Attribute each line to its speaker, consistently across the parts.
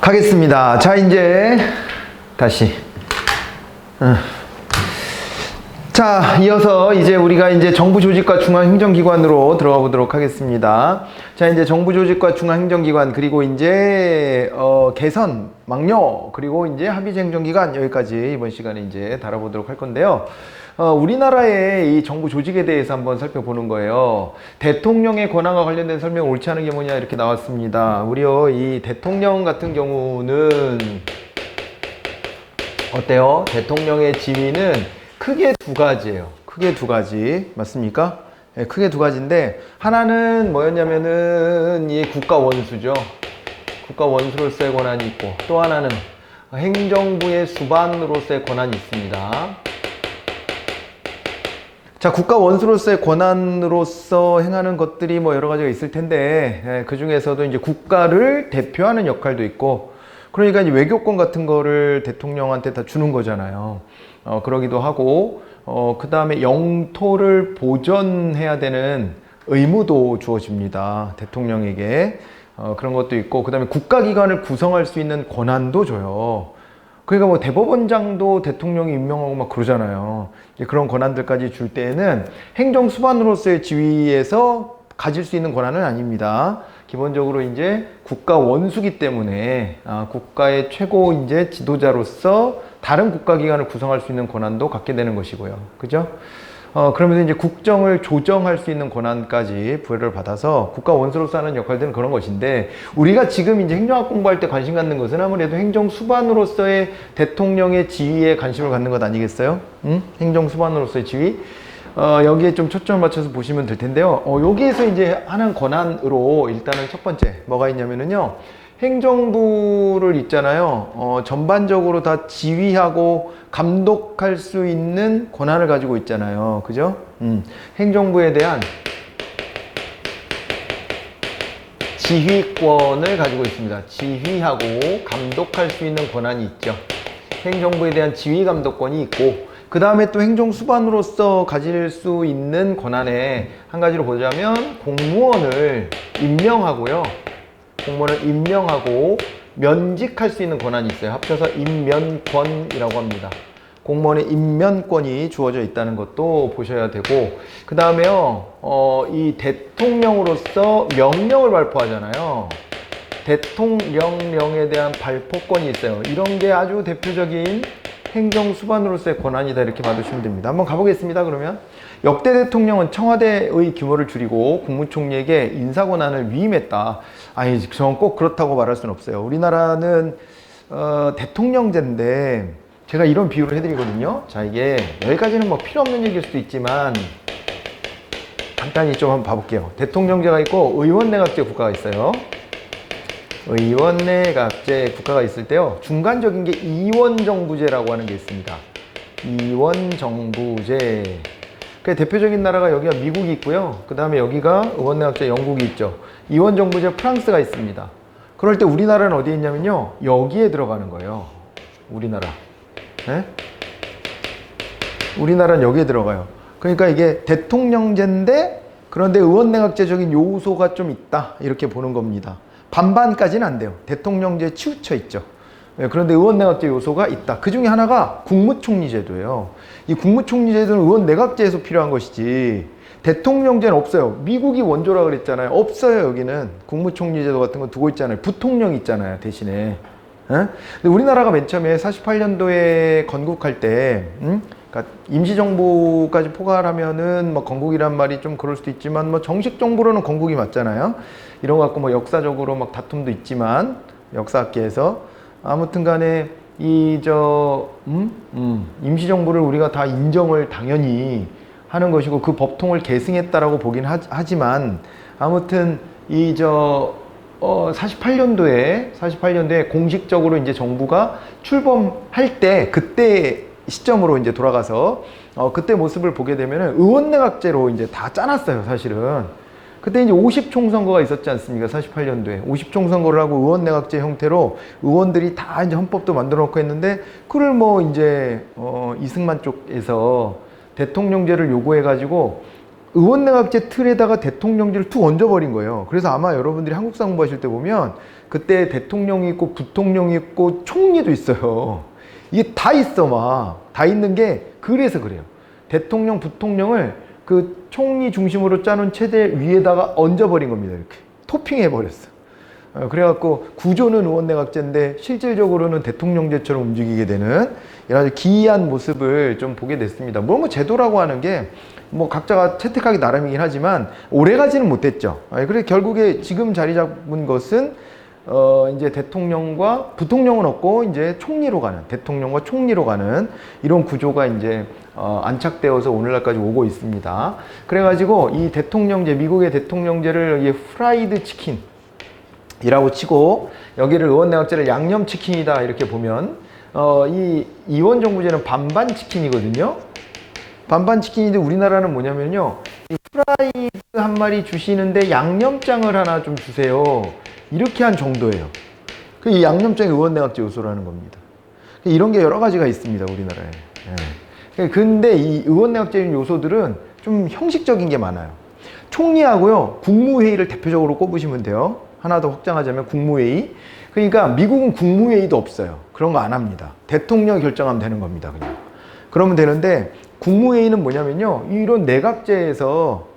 Speaker 1: 가겠습니다. 자, 이제 다시. 자, 이어서 이제 우리가 이제 정부 조직과 중앙행정기관으로 들어가 보도록 하겠습니다. 자, 이제 정부 조직과 중앙행정기관, 그리고 이제 개선, 망료, 그리고 이제 합의제행정기관, 여기까지 이번 시간에 이제 다뤄보도록 할 건데요. 우리나라의 이 정부 조직에 대해서 한번 살펴보는 거예요. 대통령의 권한과 관련된 설명 옳지 않은 게 뭐냐 이렇게 나왔습니다. 우리요, 이 대통령 같은 경우는 어때요? 대통령의 지위는 크게 두 가지예요. 크게 두 가지. 맞습니까? 네, 크게 두 가지인데, 하나는 뭐였냐면은 이 국가 원수죠. 국가 원수로서의 권한이 있고, 또 하나는 행정부의 수반으로서의 권한이 있습니다. 자, 국가 원수로서의 권한으로서 행하는 것들이 뭐 여러 가지가 있을 텐데, 그 중에서도 이제 국가를 대표하는 역할도 있고, 그러니까 이제 외교권 같은 거를 대통령한테 다 주는 거잖아요. 그러기도 하고, 그 다음에 영토를 보존해야 되는 의무도 주어집니다. 대통령에게. 그런 것도 있고, 그 다음에 국가기관을 구성할 수 있는 권한도 줘요. 그러니까 뭐 대법원장도 대통령이 임명하고 막 그러잖아요. 그런 권한들까지 줄 때에는 행정수반으로서의 지위에서 가질 수 있는 권한은 아닙니다. 기본적으로 이제 국가 원수기 때문에 국가의 최고 이제 지도자로서 다른 국가기관을 구성할 수 있는 권한도 갖게 되는 것이고요. 그죠? 그러면서 이제 국정을 조정할 수 있는 권한까지 부여를 받아서 국가 원수로서 하는 역할들은 그런 것인데, 우리가 지금 이제 행정학 공부할 때 관심 갖는 것은 아무래도 행정 수반으로서의 대통령의 지위에 관심을 갖는 것 아니겠어요? 행정 수반으로서의 지위. 여기에 좀 초점을 맞춰서 보시면 될 텐데요. 여기에서 이제 하는 권한으로 일단은 첫 번째 뭐가 있냐면은요, 행정부를 있잖아요. 전반적으로 다 지휘하고 감독할 수 있는 권한을 가지고 있잖아요. 그죠? 행정부에 대한 지휘권을 가지고 있습니다. 지휘하고 감독할 수 있는 권한이 있죠. 행정부에 대한 지휘 감독권이 있고, 그 다음에 또 행정수반으로서 가질 수 있는 권한에 한 가지로 보자면 공무원을 임명하고요. 공무원을 임명하고 면직할 수 있는 권한이 있어요. 합쳐서 임면권이라고 합니다. 공무원의 임면권이 주어져 있다는 것도 보셔야 되고, 그 다음에요, 이 대통령으로서 명령을 발표하잖아요. 대통령령에 대한 발표권이 있어요. 이런 게 아주 대표적인 행정수반으로서의 권한이다, 이렇게 봐두시면 됩니다. 한번 가보겠습니다. 그러면 역대 대통령은 청와대의 규모를 줄이고 국무총리에게 인사권한을 위임했다. 아니, 저는 꼭 그렇다고 말할 수는 없어요. 우리나라는 대통령제인데, 제가 이런 비유를 해드리거든요. 자, 이게 여기까지는 뭐 필요 없는 얘기일 수도 있지만 간단히 좀 한번 봐볼게요. 대통령제가 있고 의원내각제 국가가 있어요. 의원내각제 국가가 있을 때요, 중간적인 게 이원정부제라고 하는 게 있습니다. 이원정부제. 그 대표적인 나라가 여기가 미국이 있고요. 그 다음에 여기가 의원내각제 영국이 있죠. 이원정부제 프랑스가 있습니다. 그럴 때 우리나라는 어디에 있냐면요, 여기에 들어가는 거예요. 우리나라. 네? 우리나라는 여기에 들어가요. 그러니까 이게 대통령제인데, 그런데 의원내각제적인 요소가 좀 있다, 이렇게 보는 겁니다. 반반까지는 안 돼요. 대통령제에 치우쳐 있죠. 그런데 의원내각제 요소가 있다. 그 중에 하나가 국무총리제도예요. 이 국무총리제도는 의원내각제에서 필요한 것이지 대통령제는 없어요. 미국이 원조라 그랬잖아요. 없어요. 여기는 국무총리제도 같은 거 두고 있잖아요. 부통령 있잖아요, 대신에. 근데 우리나라가 맨 처음에 48년도에 건국할 때, 그러니까 임시정부까지 포괄하면은 뭐 건국이란 말이 좀 그럴 수도 있지만, 뭐 정식 정부로는 건국이 맞잖아요. 이런 거 갖고 뭐 역사적으로 막 다툼도 있지만, 역사학계에서 아무튼 간에 임시정부를 우리가 다 인정을 당연히 하는 것이고, 그 법통을 계승했다라고 보긴 하지만, 아무튼 48년도에 공식적으로 이제 정부가 출범할 때, 그때 시점으로 이제 돌아가서 그때 모습을 보게 되면은 의원내각제로 이제 다 짜놨어요, 사실은. 그때 이제 50총선거가 있었지 않습니까? 48년도에 50총선거를 하고 의원내각제 형태로 의원들이 다 이제 헌법도 만들어 놓고 했는데, 그걸 뭐 이제 이승만 쪽에서 대통령제를 요구해 가지고 의원내각제 틀에다가 대통령제를 툭 얹어버린 거예요. 그래서 아마 여러분들이 한국사 공부하실 때 보면 그때 대통령이 있고 부통령이 있고 총리도 있어요. 이게 다 있어 막. 다 있는 게 그래서 그래요. 대통령, 부통령을 그 총리 중심으로 짜놓은 체제 위에다가 얹어버린 겁니다. 이렇게 토핑해버렸어. 그래갖고 구조는 의원내각제인데 실질적으로는 대통령제처럼 움직이게 되는 이런 아주 기이한 모습을 좀 보게 됐습니다. 물론 뭐 제도라고 하는 게 뭐 각자가 채택하기 나름이긴 하지만 오래가지는 못했죠. 그래서 결국에 지금 자리 잡은 것은 이제 대통령과 부통령은 없고 이제 총리로 가는, 대통령과 총리로 가는 이런 구조가 이제 안착되어서 오늘날까지 오고 있습니다. 그래가지고 이 대통령제, 미국의 대통령제를 이 프라이드 치킨 이라고 치고 여기를 의원내각제를 양념치킨이다 이렇게 보면 이 이원정부제는 반반치킨이거든요. 반반치킨인데 우리나라는 뭐냐면요, 이 프라이드 한 마리 주시는데 양념장을 하나 좀 주세요 이렇게 한 정도예요. 이 양념장이 의원내각제 요소라는 겁니다. 이런 게 여러 가지가 있습니다 우리나라에. 근데 이 의원내각제 요소들은 좀 형식적인 게 많아요. 총리하고요 국무회의를 대표적으로 꼽으시면 돼요. 하나 더 확장하자면 국무회의. 그러니까 미국은 국무회의도 없어요. 그런 거 안 합니다. 대통령이 결정하면 되는 겁니다 그냥. 그러면 되는데 국무회의는 뭐냐면요, 이런 내각제에서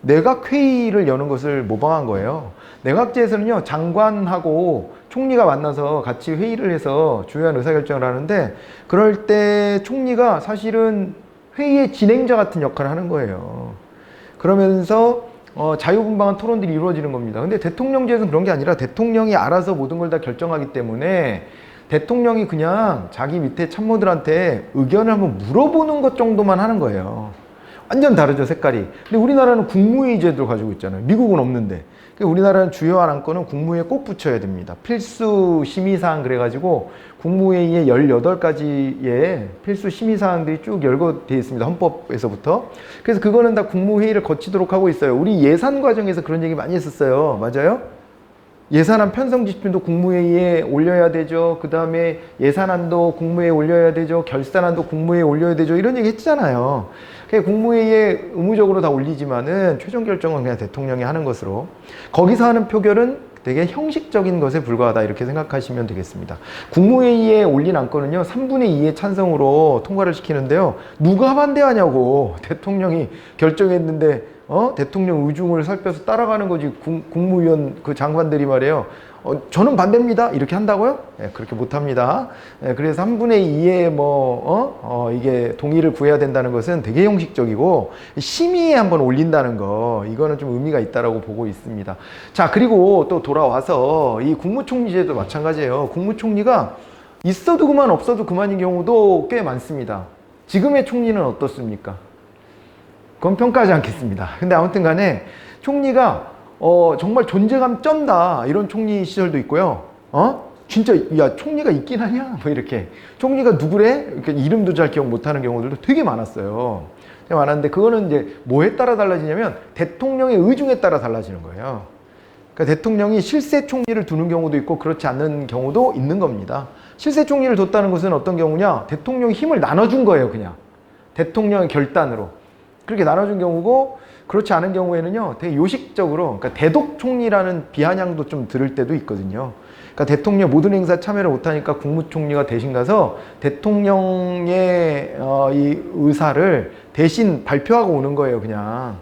Speaker 1: 내각회의를 여는 것을 모방한 거예요. 내각제에서는요 장관하고 총리가 만나서 같이 회의를 해서 중요한 의사결정을 하는데, 그럴 때 총리가 사실은 회의의 진행자 같은 역할을 하는 거예요. 그러면서 자유분방한 토론들이 이루어지는 겁니다. 근데 대통령제에서는 그런 게 아니라 대통령이 알아서 모든 걸 다 결정하기 때문에 대통령이 그냥 자기 밑에 참모들한테 의견을 한번 물어보는 것 정도만 하는 거예요. 완전 다르죠 색깔이. 근데 우리나라는 국무회의 제도를 가지고 있잖아요. 미국은 없는데. 우리나라는 주요한 안건은 국무회의에 꼭 붙여야 됩니다. 필수 심의사항 그래가지고 국무회의에 18가지의 필수 심의사항들이 쭉 열거되어 있습니다. 헌법에서부터. 그래서 그거는 다 국무회의를 거치도록 하고 있어요. 우리 예산 과정에서 그런 얘기 많이 했었어요. 맞아요? 예산안 편성 지침도 국무회의에 올려야 되죠. 그 다음에 예산안도 국무회의에 올려야 되죠. 결산안도 국무회의에 올려야 되죠. 이런 얘기 했잖아요. 국무회의에 의무적으로 다 올리지만은 최종 결정은 그냥 대통령이 하는 것으로, 거기서 하는 표결은 되게 형식적인 것에 불과하다 이렇게 생각하시면 되겠습니다. 국무회의에 올린 안건은요 3분의 2의 찬성으로 통과를 시키는데요, 누가 반대하냐고. 대통령이 결정했는데 대통령 의중을 살펴서 따라가는 거지. 국무위원 그 장관들이 말이에요. 저는 반대입니다. 이렇게 한다고요? 그렇게 못합니다. 그래서 3분의 2의 이게 동의를 구해야 된다는 것은 되게 형식적이고, 심의에 한번 올린다는 거, 이거는 좀 의미가 있다라고 보고 있습니다. 자, 그리고 또 돌아와서 이 국무총리제도 마찬가지예요. 국무총리가 있어도 그만 없어도 그만인 경우도 꽤 많습니다. 지금의 총리는 어떻습니까? 그건 평가하지 않겠습니다. 근데 아무튼 간에 총리가 정말 존재감 쩐다 이런 총리 시절도 있고요. 진짜 야 총리가 있긴 하냐 뭐 이렇게, 총리가 누구래 이렇게 이름도 잘 기억 못하는 경우들도 되게 많았어요. 되게 많았는데 그거는 이제 뭐에 따라 달라지냐면 대통령의 의중에 따라 달라지는 거예요. 그러니까 대통령이 실세 총리를 두는 경우도 있고 그렇지 않는 경우도 있는 겁니다. 실세 총리를 뒀다는 것은 어떤 경우냐, 대통령이 힘을 나눠준 거예요. 그냥 대통령의 결단으로 그렇게 나눠준 경우고, 그렇지 않은 경우에는요 되게 요식적으로, 그러니까 대독 총리라는 비아냥도 좀 들을 때도 있거든요. 그러니까 대통령 모든 행사 참여를 못하니까 국무총리가 대신 가서 대통령의 이 의사를 대신 발표하고 오는 거예요. 그냥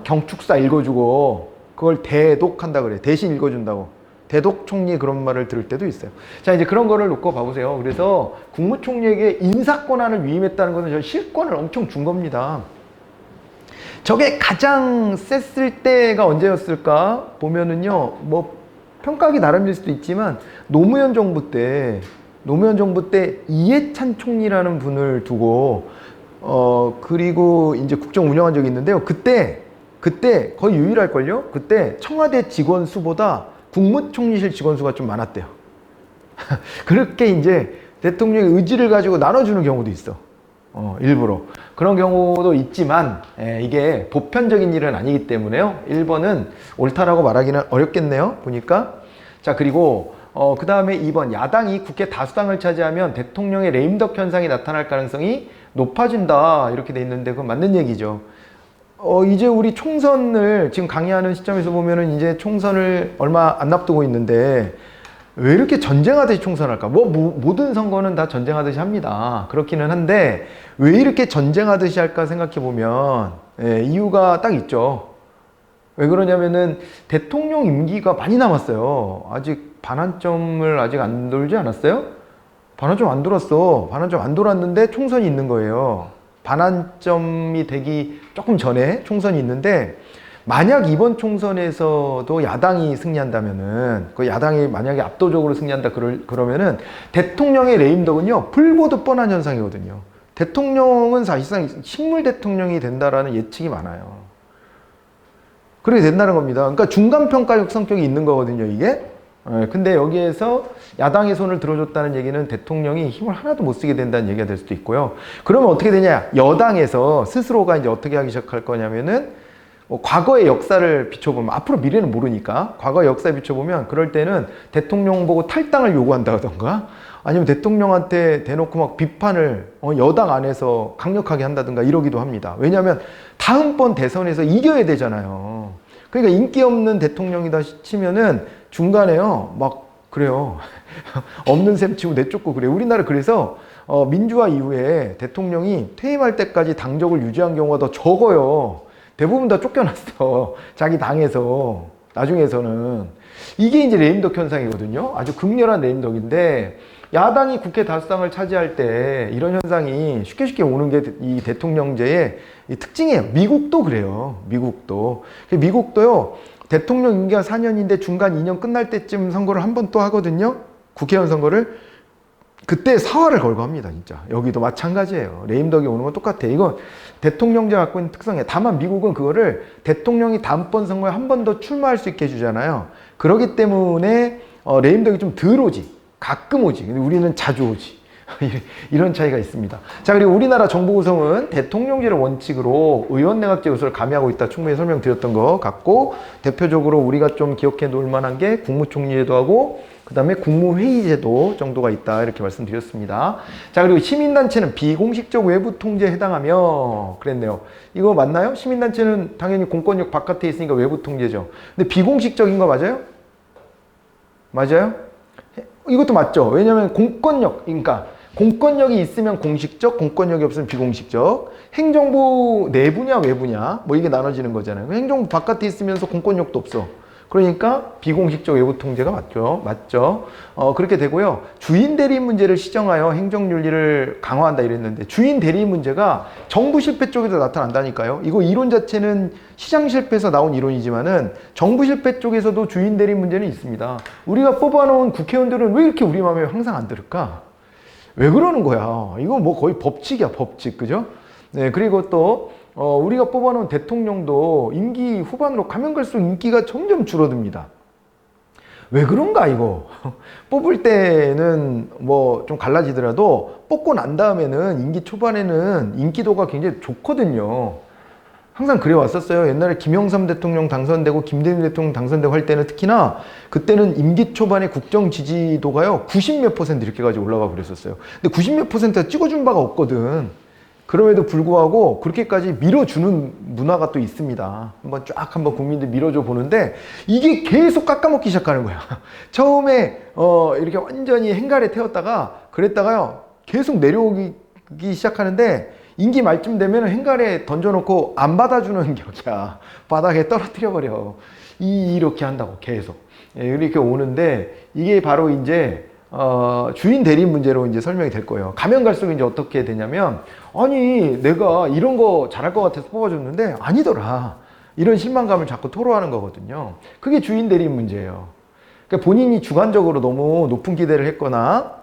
Speaker 1: 경축사 읽어주고 그걸 대독한다 그래. 대신 읽어준다고. 대독 총리 그런 말을 들을 때도 있어요. 자, 이제 그런 거를 놓고 봐보세요. 그래서 국무총리에게 인사권한을 위임했다는 것은 저 실권을 엄청 준 겁니다. 저게 가장 셌을 때가 언제였을까 보면은요, 뭐 평가하기 나름일 수도 있지만 노무현 정부 때 이해찬 총리라는 분을 두고 그리고 이제 국정 운영한 적이 있는데요. 그때 거의 유일할걸요? 그때 청와대 직원 수보다 국무총리실 직원 수가 좀 많았대요. 그렇게 이제 대통령의 의지를 가지고 나눠주는 경우도 있어. 일부러. 그런 경우도 있지만 이게 보편적인 일은 아니기 때문에요. 1번은 옳다라고 말하기는 어렵겠네요. 보니까. 자, 그리고 그 다음에 2번, 야당이 국회 다수당을 차지하면 대통령의 레임덕 현상이 나타날 가능성이 높아진다 이렇게 돼 있는데 그건 맞는 얘기죠. 이제 우리 총선을 지금 강의하는 시점에서 보면은 이제 총선을 얼마 안 앞두고 있는데 왜 이렇게 전쟁하듯이 총선할까? 모든 선거는 다 전쟁하듯이 합니다. 그렇기는 한데 왜 이렇게 전쟁하듯이 할까 생각해 보면 이유가 딱 있죠. 왜 그러냐면은 대통령 임기가 많이 남았어요. 아직 반환점을 아직 안 돌지 않았어요? 반환점 안 돌았어. 반환점 안 돌았는데 총선이 있는 거예요. 반환점이 되기 조금 전에 총선이 있는데 만약 이번 총선에서도 야당이 승리한다면은 그 야당이 만약에 압도적으로 승리한다 그러면은 대통령의 레임덕은요 불보듯 뻔한 현상이거든요. 대통령은 사실상 식물 대통령이 된다라는 예측이 많아요. 그렇게 된다는 겁니다. 그러니까 중간평가적 성격이 있는 거거든요, 이게. 근데 여기에서 야당의 손을 들어줬다는 얘기는 대통령이 힘을 하나도 못 쓰게 된다는 얘기가 될 수도 있고요. 그러면 어떻게 되냐? 여당에서 스스로가 이제 어떻게 하기 시작할 거냐면은 과거의 역사를 비춰보면 앞으로 미래는 모르니까 과거의 역사에 비춰보면 그럴 때는 대통령 보고 탈당을 요구한다던가 아니면 대통령한테 대놓고 막 비판을 여당 안에서 강력하게 한다든가 이러기도 합니다. 왜냐하면 다음번 대선에서 이겨야 되잖아요. 그러니까 인기 없는 대통령이다 치면은 중간에요 막 그래요. 없는 셈 치고 내쫓고 그래요. 우리나라 그래서 민주화 이후에 대통령이 퇴임할 때까지 당적을 유지한 경우가 더 적어요. 대부분 다 쫓겨났어. 자기 당에서. 나중에서는. 이게 이제 레임덕 현상이거든요. 아주 극렬한 레임덕인데 야당이 국회 다수당을 차지할 때 이런 현상이 쉽게 오는 게 이 대통령제의 이 특징이에요. 미국도 그래요. 미국도요. 대통령 임기가 4년인데 중간 2년 끝날 때쯤 선거를 한 번 또 하거든요. 국회의원 선거를. 그때 사활을 걸고 합니다, 진짜. 여기도 마찬가지예요. 레임덕이 오는 건 똑같아. 이건 대통령제 갖고 있는 특성이에요. 다만 미국은 그거를 대통령이 다음번 선거에 한 번 더 출마할 수 있게 해주잖아요. 그러기 때문에 레임덕이 좀 덜 오지. 가끔 오지. 근데 우리는 자주 오지. 이런 차이가 있습니다. 자, 그리고 우리나라 정부 구성은 대통령제를 원칙으로 의원내각제 요소를 가미하고 있다. 충분히 설명드렸던 것 같고 대표적으로 우리가 좀 기억해 놓을 만한 게 국무총리제도하고 그 다음에 국무회의제도 정도가 있다 이렇게 말씀드렸습니다. 자, 그리고 시민단체는 비공식적 외부 통제에 해당하며 그랬네요. 이거 맞나요? 시민단체는 당연히 공권력 바깥에 있으니까 외부 통제죠. 근데 비공식적인 거 맞아요? 맞아요? 이것도 맞죠. 왜냐하면 그러니까 공권력이 있으면 공식적, 공권력이 없으면 비공식적. 행정부 내부냐 외부냐 뭐 이게 나눠지는 거잖아요. 행정부 바깥에 있으면서 공권력도 없어. 그러니까 비공식적 외부 통제가 맞죠. 그렇게 되고요. 주인 대리인 문제를 시정하여 행정윤리를 강화한다 이랬는데 주인 대리인 문제가 정부 실패 쪽에서 나타난다니까요. 이거 이론 자체는 시장 실패에서 나온 이론이지만은 정부 실패 쪽에서도 주인 대리인 문제는 있습니다. 우리가 뽑아놓은 국회의원들은 왜 이렇게 우리 마음에 항상 안 들을까? 왜 그러는 거야? 이거 뭐 거의 법칙이야, 법칙. 그죠? 네, 그리고 또 우리가 뽑아놓은 대통령도 임기 후반으로 가면 갈수록 인기가 점점 줄어듭니다. 왜 그런가 이거? 뽑을 때는 뭐 좀 갈라지더라도 뽑고 난 다음에는 임기 초반에는 인기도가 굉장히 좋거든요. 항상 그래 왔었어요. 옛날에 김영삼 대통령 당선되고 김대중 대통령 당선되고 할 때는 특히나 그때는 임기 초반에 국정 지지도가요 90몇 % 이렇게 가지고 올라가 그랬었어요. 근데 90몇 %가 찍어준 바가 없거든. 그럼에도 불구하고 그렇게까지 밀어주는 문화가 또 있습니다. 한번 국민들 밀어줘 보는데 이게 계속 깎아먹기 시작하는 거야. 처음에 이렇게 완전히 행갈에 태웠다가 그랬다가요 계속 내려오기 시작하는데 임기 말쯤 되면 행갈에 던져놓고 안 받아주는 격이야. 바닥에 떨어뜨려 버려. 이렇게 한다고 계속 이렇게 오는데 이게 바로 이제 주인 대리인 문제로 이제 설명이 될 거예요. 가면 갈수록 이제 어떻게 되냐면, 아니, 내가 이런 거 잘할 것 같아서 뽑아줬는데 아니더라. 이런 실망감을 자꾸 토로하는 거거든요. 그게 주인 대리인 문제예요. 그러니까 본인이 주관적으로 너무 높은 기대를 했거나,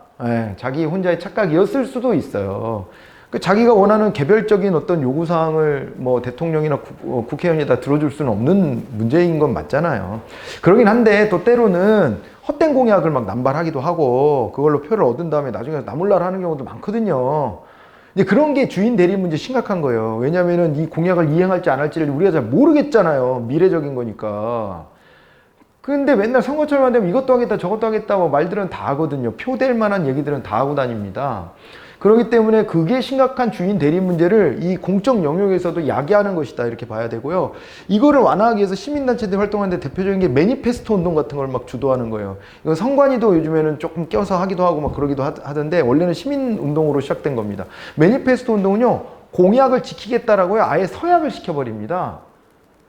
Speaker 1: 자기 혼자의 착각이었을 수도 있어요. 자기가 원하는 개별적인 어떤 요구사항을 뭐 대통령이나 국회의원이 다 들어줄 수는 없는 문제인 건 맞잖아요. 그러긴 한데 또 때로는 헛된 공약을 막 남발하기도 하고 그걸로 표를 얻은 다음에 나중에 나몰라라 하는 경우도 많거든요. 이제 그런 게 주인 대리인 문제 심각한 거예요. 왜냐면은 이 공약을 이행할지 안 할지를 우리가 잘 모르겠잖아요. 미래적인 거니까. 근데 맨날 선거철만 되면 이것도 하겠다 저것도 하겠다 뭐 말들은 다 하거든요. 표 될 만한 얘기들은 다 하고 다닙니다. 그렇기 때문에 그게 심각한 주인 대리 문제를 이 공적 영역에서도 야기하는 것이다 이렇게 봐야 되고요. 이거를 완화하기 위해서 시민단체들이 활동하는데 대표적인 게 매니페스토 운동 같은 걸 막 주도하는 거예요. 이건 선관위도 요즘에는 조금 껴서 하기도 하고 막 그러기도 하던데 원래는 시민운동으로 시작된 겁니다. 매니페스토 운동은요, 공약을 지키겠다라고요, 아예 서약을 시켜버립니다.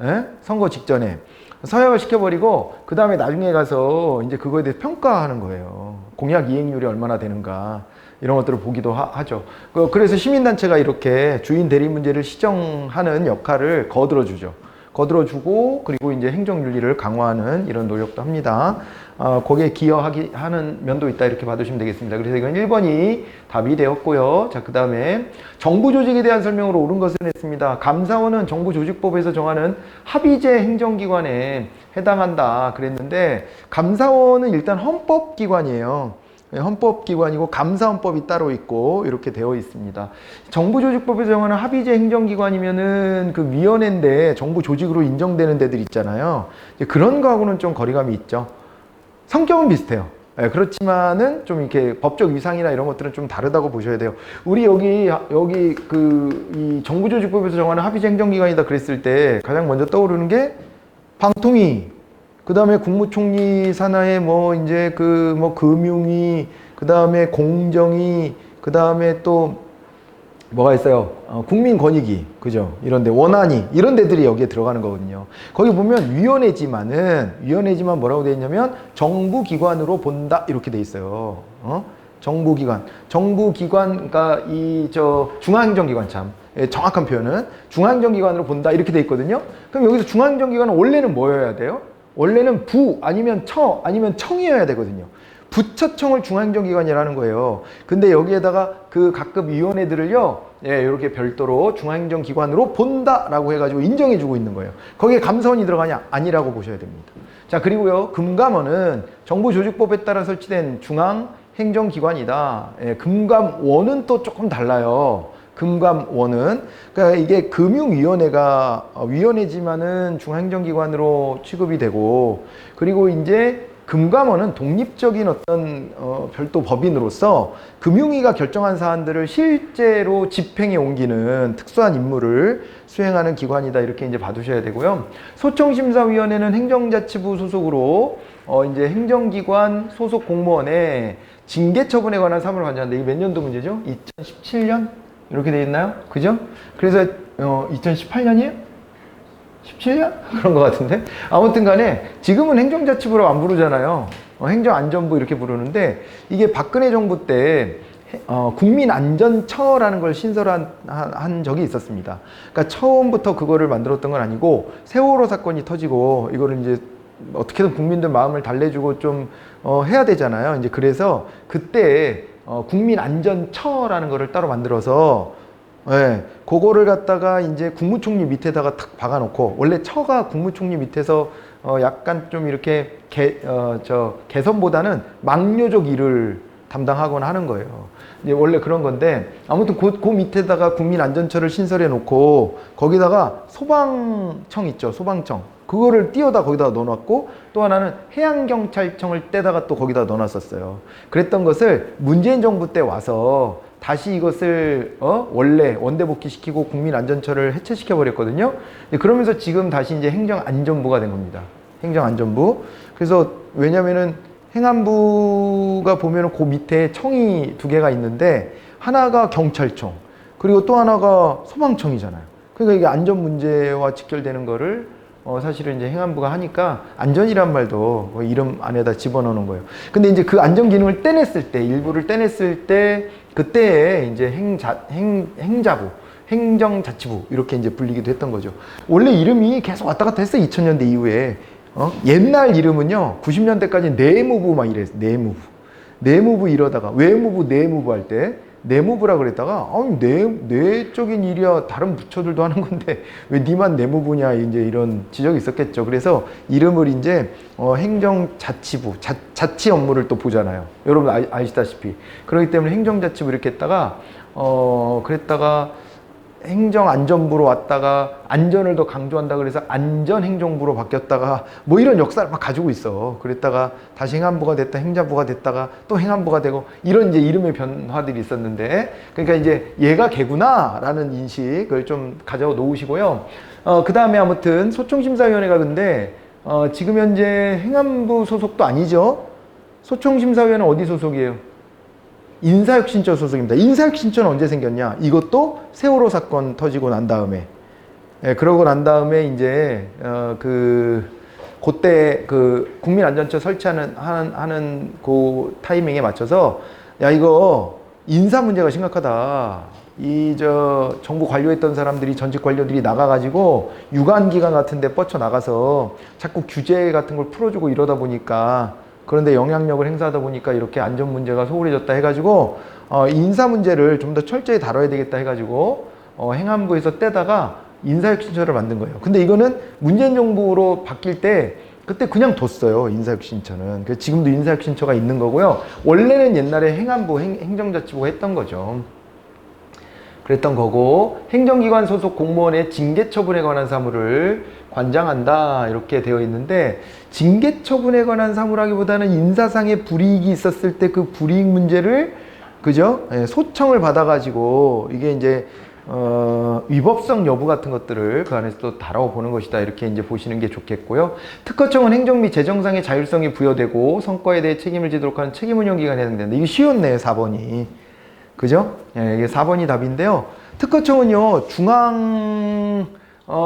Speaker 1: 예? 선거 직전에 서약을 시켜버리고 그 다음에 나중에 가서 이제 그거에 대해서 평가하는 거예요. 공약 이행률이 얼마나 되는가 이런 것들을 보기도 하죠. 그래서 시민단체가 이렇게 주인 대리 문제를 시정하는 역할을 거들어주죠. 거들어주고 그리고 이제 행정윤리를 강화하는 이런 노력도 합니다. 거기에 기여하는 면도 있다 이렇게 봐두시면 되겠습니다. 그래서 이건 1번이 답이 되었고요. 자, 그 다음에 정부 조직에 대한 설명으로 옳은 것은 했습니다. 감사원은 정부조직법에서 정하는 합의제 행정기관에 해당한다 그랬는데, 감사원은 일단 헌법기관이에요. 헌법기관이고 감사헌법이 따로 있고 이렇게 되어 있습니다. 정부조직법에서 정하는 합의제 행정기관이면은 그 위원회인데 정부 조직으로 인정되는 데들 있잖아요. 그런 거하고는 좀 거리감이 있죠. 성격은 비슷해요. 그렇지만은 좀 이렇게 법적 위상이나 이런 것들은 좀 다르다고 보셔야 돼요. 우리 여기 이 정부조직법에서 정하는 합의제 행정기관이다 그랬을 때 가장 먼저 떠오르는 게 방통위, 그 다음에 국무총리 산하에 이제 금융위, 그 다음에 공정위, 그 다음에 또 뭐가 있어요? 국민권익위, 그죠? 이런데 원안위, 이런 데들이 여기에 들어가는 거거든요. 거기 보면 위원회지만 뭐라고 되어 있냐면 정부기관으로 본다 이렇게 돼 있어요. 정부기관, 그러니까 중앙행정기관 참. 정확한 표현은 중앙행정기관으로 본다 이렇게 돼 있거든요. 그럼 여기서 중앙행정기관은 원래는 뭐여야 돼요? 원래는 부 아니면 처 아니면 청이어야 되거든요. 부처청을 중앙행정기관이라는 거예요. 근데 여기에다가 그 각급 위원회들을요, 이렇게 별도로 중앙행정기관으로 본다라고 해가지고 인정해주고 있는 거예요. 거기에 감사원이 들어가냐? 아니라고 보셔야 됩니다. 자, 그리고요, 금감원은 정부조직법에 따라 설치된 중앙행정기관이다. 금감원은 또 조금 달라요. 금감원은, 그러니까 이게 금융위원회가 위원회지만은 중앙행정기관으로 취급이 되고, 그리고 이제 금감원은 독립적인 어떤 별도 법인으로서 금융위가 결정한 사안들을 실제로 집행에 옮기는 특수한 임무를 수행하는 기관이다 이렇게 이제 봐두셔야 되고요. 소청심사위원회는 행정자치부 소속으로 이제 행정기관 소속 공무원의 징계 처분에 관한 사무를 관장하는데, 이게 몇 년도 문제죠? 2017년? 이렇게 돼 있나요? 그죠? 그래서 2018년이에요? 17년? 그런 것 같은데? 아무튼 간에 지금은 행정자치부로 안 부르잖아요. 행정안전부 이렇게 부르는데, 이게 박근혜 정부 때 국민안전처라는 걸 신설한 적이 있었습니다. 그러니까 처음부터 그거를 만들었던 건 아니고, 세월호 사건이 터지고 이거를 이제 어떻게든 국민들 마음을 달래주고 좀 해야 되잖아요. 이제 그래서 그때 국민안전처라는 거를 따로 만들어서, 그거를 갖다가 이제 국무총리 밑에다가 탁 박아놓고, 원래 처가 국무총리 밑에서 약간 좀 이렇게 개선보다는 막료적 일을 담당하거나 하는 거예요. 이제 원래 그런 건데, 아무튼 그 밑에다가 국민안전처를 신설해 놓고, 거기다가 소방청 있죠, 소방청. 그거를 띄어다 거기다 넣어놨고, 또 하나는 해양경찰청을 떼다가 또 거기다 넣어놨었어요. 그랬던 것을 문재인 정부 때 와서 다시 이것을 원래 원대복귀시키고 국민안전처를 해체시켜 버렸거든요. 그러면서 지금 다시 이제 행정안전부가 된 겁니다. 행정안전부. 그래서 왜냐면은 행안부가 보면은 그 밑에 청이 두 개가 있는데, 하나가 경찰청, 그리고 또 하나가 소방청이잖아요. 그러니까 이게 안전 문제와 직결되는 거를 사실은 이제 행안부가 하니까 안전이란 말도 이름 안에다 집어넣는 거예요. 근데 이제 그 안전 기능을 떼냈을 때, 일부를 떼냈을 때, 그때에 이제 행자부, 행정자치부 이렇게 이제 불리기도 했던 거죠. 원래 이름이 계속 왔다 갔다 했어요. 2000년대 이후에. 옛날 이름은요, 90년대까지 내무부 막 이랬어요. 내무부 이러다가 외무부, 내무부 할 때 내무부라 그랬다가, 내적인 일이야 다른 부처들도 하는 건데 왜 니만 내무부냐, 이제 이런 지적이 있었겠죠. 그래서 이름을 이제 행정자치부, 자치 업무를 또 보잖아요. 여러분 아시다시피. 그렇기 때문에 행정자치부 이렇게 했다가 그랬다가 행정안전부로 왔다가 안전을 더 강조한다 그래서 안전행정부로 바뀌었다가 뭐 이런 역사를 막 가지고 있어. 그랬다가 다시 행안부가 됐다, 행자부가 됐다가 또 행안부가 되고 이런 이제 이름의 변화들이 있었는데, 그러니까 이제 얘가 걔구나라는 인식을 좀 가져 놓으시고요. 그 다음에 아무튼 소총심사위원회가 근데 지금 현재 행안부 소속도 아니죠. 소총심사위원회는 어디 소속이에요? 인사혁신처 소속입니다. 인사혁신처는 언제 생겼냐? 이것도 세월호 사건 터지고 난 다음에, 그러고 난 다음에 이제 그때 그 국민안전처 설치하는 하는 그 타이밍에 맞춰서 야 이거 인사 문제가 심각하다. 정부 관료했던 사람들이 전직 관료들이 나가가지고 유관기관 같은데 뻗쳐 나가서 자꾸 규제 같은 걸 풀어주고 이러다 보니까, 그런데 영향력을 행사하다 보니까 이렇게 안전 문제가 소홀해졌다 해가지고 인사 문제를 좀 더 철저히 다뤄야 되겠다 해가지고 행안부에서 떼다가 인사혁신처를 만든 거예요. 근데 이거는 문재인 정부로 바뀔 때 그때 그냥 뒀어요. 인사혁신처는. 그래서 지금도 인사혁신처가 있는 거고요. 원래는 옛날에 행안부 행정자치부가 했던 거죠. 그랬던 거고, 행정기관 소속 공무원의 징계 처분에 관한 사무를 관장한다 이렇게 되어 있는데, 징계 처분에 관한 사무라기보다는 인사상의 불이익이 있었을 때 그 불이익 문제를 그죠? 소청을 받아가지고 이게 이제 위법성 여부 같은 것들을 그 안에서 또 다뤄보는 것이다 이렇게 이제 보시는 게 좋겠고요. 특허청은 행정 및 재정상의 자율성이 부여되고 성과에 대해 책임을 지도록 하는 책임운영기관에 해당된다. 이게 쉬웠네요, 4번이. 그죠? 이게 4번이 답인데요. 특허청은요,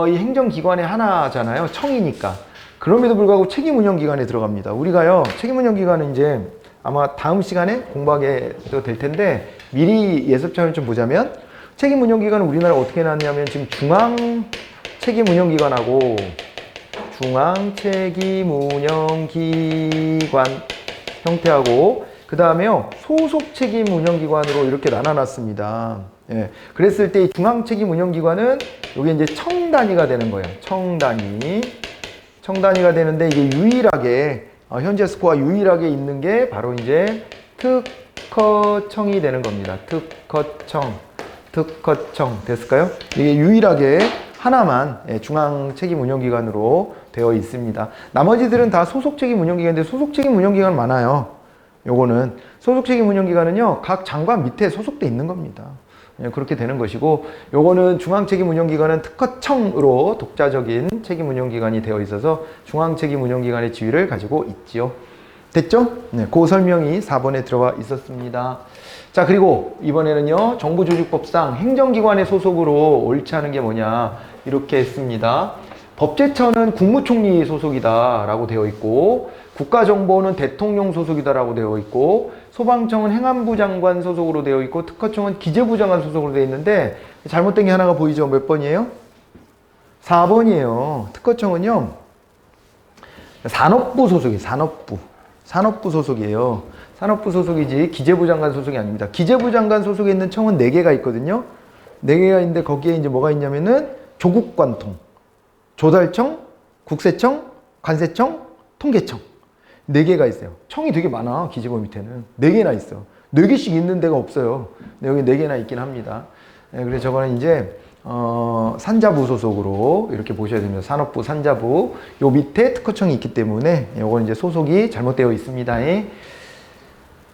Speaker 1: 이 행정기관의 하나잖아요. 청이니까. 그럼에도 불구하고 책임운영기관에 들어갑니다. 우리가요, 책임운영기관은 이제 아마 다음 시간에 공부하게 될 텐데, 미리 예습점을 좀 보자면, 책임운영기관은 우리나라 어떻게 나왔냐면, 지금 중앙책임운영기관하고 중앙책임운영기관 형태하고, 그 다음에요, 소속책임운영기관으로 이렇게 나눠놨습니다. 예. 그랬을 때 이 중앙책임운영기관은 이게 이제 청단위가 되는 거예요. 청단위가 되는데, 이게 유일하게, 현재 스코어 유일하게 있는 게 바로 이제 특허청이 되는 겁니다. 특허청. 됐을까요? 이게 유일하게 하나만 중앙책임운영기관으로 되어 있습니다. 나머지들은 다 소속책임운영기관인데, 소속책임운영기관 많아요. 요거는 소속책임운영기관은요, 각 장관 밑에 소속돼 있는 겁니다. 그렇게 되는 것이고, 요거는 중앙책임운영기관은 특허청으로 독자적인 책임운영기관이 되어 있어서 중앙책임운영기관의 지위를 가지고 있지요. 됐죠? 네, 그 설명이 4번에 들어가 있었습니다. 자, 그리고 이번에는요, 정부조직법상 행정기관의 소속으로 옳지 않은 게 뭐냐 이렇게 했습니다. 법제처는 국무총리 소속이다 라고 되어 있고, 국가정보원은 대통령 소속이다라고 되어 있고, 소방청은 행안부 장관 소속으로 되어 있고, 특허청은 기재부 장관 소속으로 되어 있는데, 잘못된 게 하나가 보이죠? 몇 번이에요? 4번이에요. 특허청은요, 산업부 소속이에요. 산업부 소속이에요. 산업부 소속이지 기재부 장관 소속이 아닙니다. 기재부 장관 소속에 있는 청은 4개가 있거든요. 4개가 있는데 거기에 이제 뭐가 있냐면은 조국관통, 조달청, 국세청, 관세청, 통계청. 4개가 있어요. 청이 되게 많아, 기재부 밑에는. 4개나 있어. 4개씩 있는 데가 없어요. 근데 여기 4개나 있긴 합니다. 그래서 저거는 이제, 산자부 소속으로 이렇게 보셔야 됩니다. 산업부, 산자부. 요 밑에 특허청이 있기 때문에 요건 이제 소속이 잘못되어 있습니다.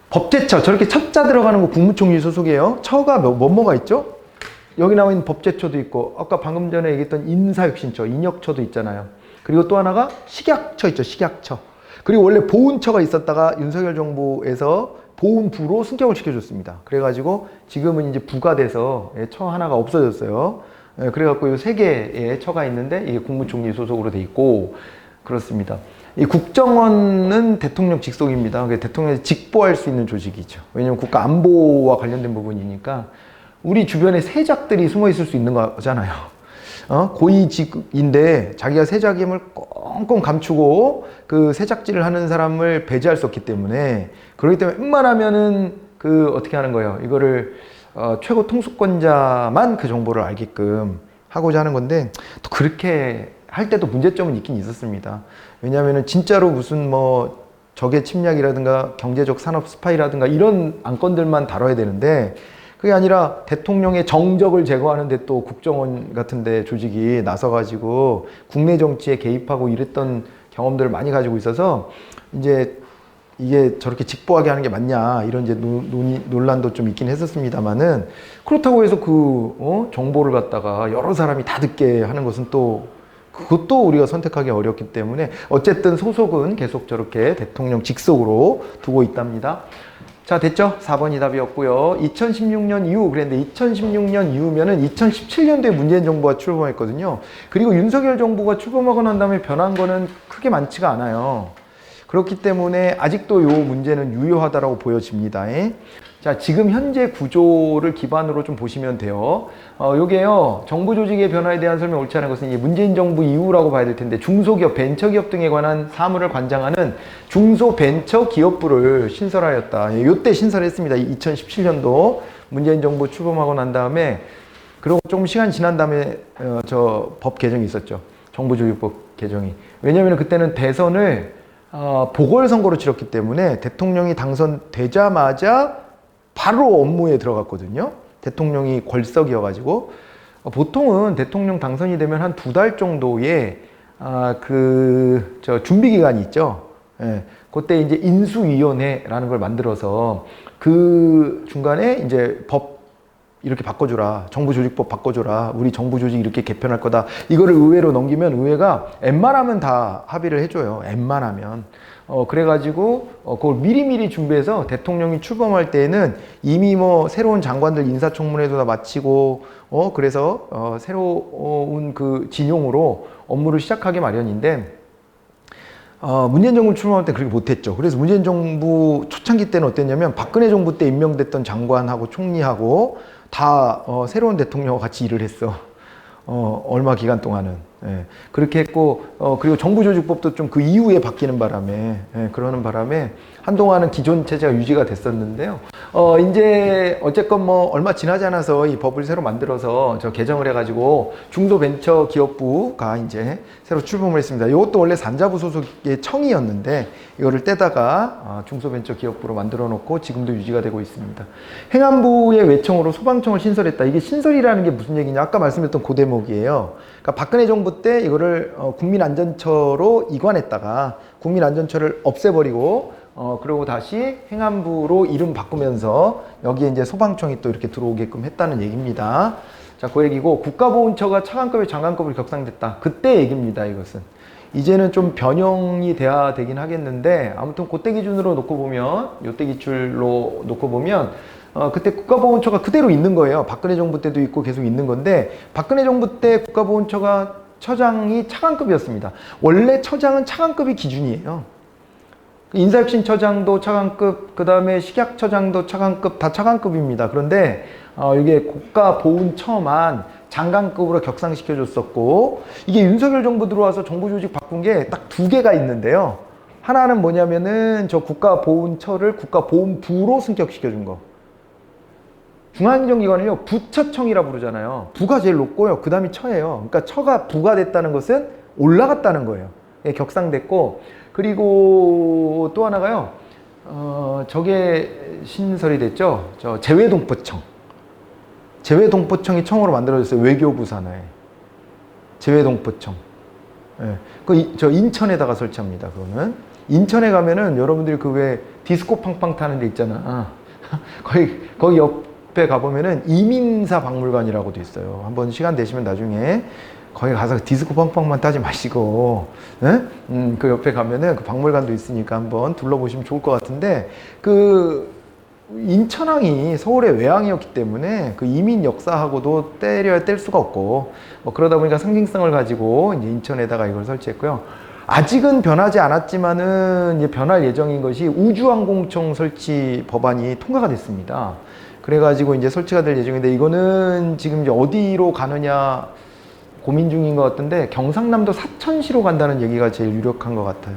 Speaker 1: 법제처. 저렇게 첩자 들어가는 거 국무총리 소속이에요. 처가 뭐가 있죠? 여기 나와 있는 법제처도 있고, 아까 방금 전에 얘기했던 인사혁신처, 인혁처도 있잖아요. 그리고 또 하나가 식약처 있죠, 식약처. 그리고 원래 보훈처가 있었다가 윤석열 정부에서 보훈부로 승격을 시켜줬습니다. 그래가지고 지금은 이제 부가 돼서 처 하나가 없어졌어요. 그래갖고 이 3개의 처가 있는데 이게 국무총리 소속으로 돼 있고, 그렇습니다. 이 국정원은 대통령 직속입니다. 대통령이 직보할 수 있는 조직이죠. 왜냐면 국가 안보와 관련된 부분이니까. 우리 주변에 세작들이 숨어 있을 수 있는 거잖아요. 고위직인데 자기가 세작임을 꽁꽁 감추고 그 세작질을 하는 사람을 배제할 수 없기 때문에, 그렇기 때문에 웬만하면은 어떻게 하는 거예요? 이거를 최고 통수권자만 그 정보를 알게끔 하고자 하는 건데, 또 그렇게 할 때도 문제점은 있긴 있었습니다. 왜냐하면은 진짜로 무슨 적의 침략이라든가 경제적 산업 스파이라든가 이런 안건들만 다뤄야 되는데, 그게 아니라 대통령의 정적을 제거하는데 또 국정원 같은데 조직이 나서가지고 국내 정치에 개입하고 이랬던 경험들을 많이 가지고 있어서 이제 이게 저렇게 직보하게 하는 게 맞냐 이런 이제 논란도 좀 있긴 했었습니다만은 그렇다고 해서 정보를 갖다가 여러 사람이 다 듣게 하는 것은 또 그것도 우리가 선택하기 어렵기 때문에 어쨌든 소속은 계속 저렇게 대통령 직속으로 두고 있답니다. 자, 됐죠? 4번이 답이었고요. 2016년 이후, 그랬는데 2016년 이후면은 2017년도에 문재인 정부가 출범했거든요. 그리고 윤석열 정부가 출범하고 난 다음에 변한 거는 크게 많지가 않아요. 그렇기 때문에 아직도 요 문제는 유효하다라고 보여집니다. 자, 지금 현재 구조를 기반으로 좀 보시면 돼요. 요게요, 정부 조직의 변화에 대한 설명 옳지 않은 것은 이제 문재인 정부 이후라고 봐야 될 텐데, 중소기업, 벤처기업 등에 관한 사무를 관장하는 중소벤처기업부를 신설하였다. 요때 신설했습니다. 2017년도 문재인 정부 출범하고 난 다음에, 그리고 조금 시간이 지난 다음에 저 법 개정이 있었죠. 정부조직법 개정이. 왜냐하면 그때는 대선을 보궐선거로 치렀기 때문에 대통령이 당선되자마자 바로 업무에 들어갔거든요. 대통령이 궐석이어가지고 보통은 대통령 당선이 되면 한 2달 정도의 준비 기간이 있죠. 예, 그때 이제 인수위원회라는 걸 만들어서 그 중간에 이제 법 이렇게 바꿔줘라, 정부조직법 바꿔줘라, 우리 정부조직 이렇게 개편할 거다, 이거를 의회로 넘기면 의회가 웬만하면 다 합의를 해줘요. 웬만하면. 그래가지고 그걸 미리미리 준비해서 대통령이 출범할 때에는 이미 뭐 새로운 장관들 인사청문회도 다 마치고 그래서 새로운 그 진용으로 업무를 시작하기 마련인데, 문재인 정부 출범할 때 그렇게 못했죠. 그래서 문재인 정부 초창기 때는 어땠냐면 박근혜 정부 때 임명됐던 장관하고 총리하고 다 새로운 대통령과 같이 일을 했어. 얼마 기간 동안은. 예, 그렇게 했고, 그리고 정부조직법도 좀 그 이후에 바뀌는 바람에, 그러는 바람에 한동안은 기존 체제가 유지가 됐었는데요. 이제 어쨌건 뭐 얼마 지나지 않아서 이 법을 새로 만들어서 개정을 해가지고 중소벤처기업부가 이제 새로 출범을 했습니다. 이것도 원래 산자부 소속의 청이었는데 이거를 떼다가 중소벤처기업부로 만들어 놓고 지금도 유지가 되고 있습니다. 행안부의 외청으로 소방청을 신설했다. 이게 신설이라는 게 무슨 얘기냐? 아까 말씀드렸던 그 대목이에요. 그러니까 박근혜 정부 때 이거를 국민안전처로 이관했다가 국민안전처를 없애버리고 그리고 다시 행안부로 이름 바꾸면서 여기에 이제 소방청이 또 이렇게 들어오게끔 했다는 얘기입니다. 자, 그 얘기고, 국가보훈처가 차관급에 장관급으로 격상됐다. 그때 얘기입니다, 이것은. 이제는 좀 변형이 돼야 되긴 하겠는데, 아무튼 그때 기준으로 놓고 보면, 요때 기출로 놓고 보면, 그때 국가보훈처가 그대로 있는 거예요. 박근혜 정부 때도 있고 계속 있는 건데, 박근혜 정부 때 국가보훈처가 처장이 차관급이었습니다. 원래 처장은 차관급이 기준이에요. 인사혁신처장도 차관급, 그 다음에 식약처장도 차관급, 다 차관급입니다. 그런데 이게 국가보훈처만 장관급으로 격상시켜줬었고, 이게 윤석열 정부 들어와서 정부조직 바꾼 게 딱 2개가 있는데요. 하나는 뭐냐면은 저 국가보훈처를 국가보훈부로 승격시켜준 거. 중앙행정기관을요, 부처청이라 부르잖아요. 부가 제일 높고요. 그 다음이 처예요. 그러니까 처가 부가 됐다는 것은 올라갔다는 거예요. 예, 격상됐고, 그리고 또 하나가요, 저게 신설이 됐죠. 저 재외동포청. 재외동포청이 청으로 만들어졌어요. 외교부 산하에. 재외동포청. 예. 저 인천에다가 설치합니다. 그거는. 인천에 가면은 여러분들이 그 왜 디스코 팡팡 타는 데 있잖아. 거기 옆에 가보면은 이민사 박물관이라고도 있어요. 한번 시간 되시면 나중에 거기 가서 디스코 팡팡만 따지 마시고, 그 옆에 가면은 그 박물관도 있으니까 한번 둘러보시면 좋을 것 같은데, 그 인천항이 서울의 외항이었기 때문에 그 이민 역사하고도 뗄 수가 없고, 뭐 그러다 보니까 상징성을 가지고 이제 인천에다가 이걸 설치했고요. 아직은 변하지 않았지만은 이제 변할 예정인 것이 우주항공청 설치 법안이 통과가 됐습니다. 그래가지고 이제 설치가 될 예정인데, 이거는 지금 이제 어디로 가느냐 고민 중인 것 같은데, 경상남도 사천시로 간다는 얘기가 제일 유력한 것 같아요.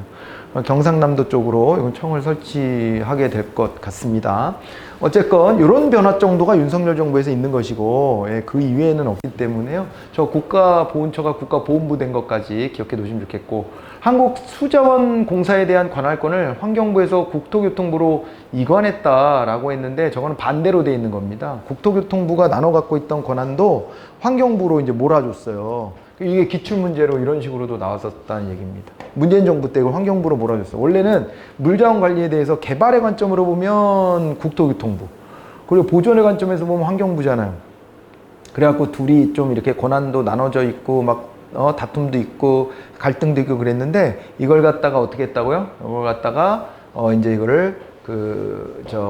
Speaker 1: 경상남도 쪽으로 이건 청을 설치하게 될 것 같습니다. 어쨌건 이런 변화 정도가 윤석열 정부에서 있는 것이고, 예, 그 이외에는 없기 때문에요. 저 국가보훈처가 국가보훈부 된 것까지 기억해 두시면 좋겠고, 한국수자원공사에 대한 관할권을 환경부에서 국토교통부로 이관했다라고 했는데, 저거는 반대로 돼 있는 겁니다. 국토교통부가 나눠 갖고 있던 권한도 환경부로 이제 몰아줬어요. 이게 기출문제로 이런 식으로도 나왔었다는 얘기입니다. 문재인 정부 때 이걸 환경부로 몰아줬어요. 원래는 물자원 관리에 대해서 개발의 관점으로 보면 국토교통부, 그리고 보존의 관점에서 보면 환경부잖아요. 그래갖고 둘이 좀 이렇게 권한도 나눠져 있고 막 다툼도 있고 갈등도 있고 그랬는데, 이걸 갖다가 어떻게 했다고요? 이걸 갖다가 이제 이거를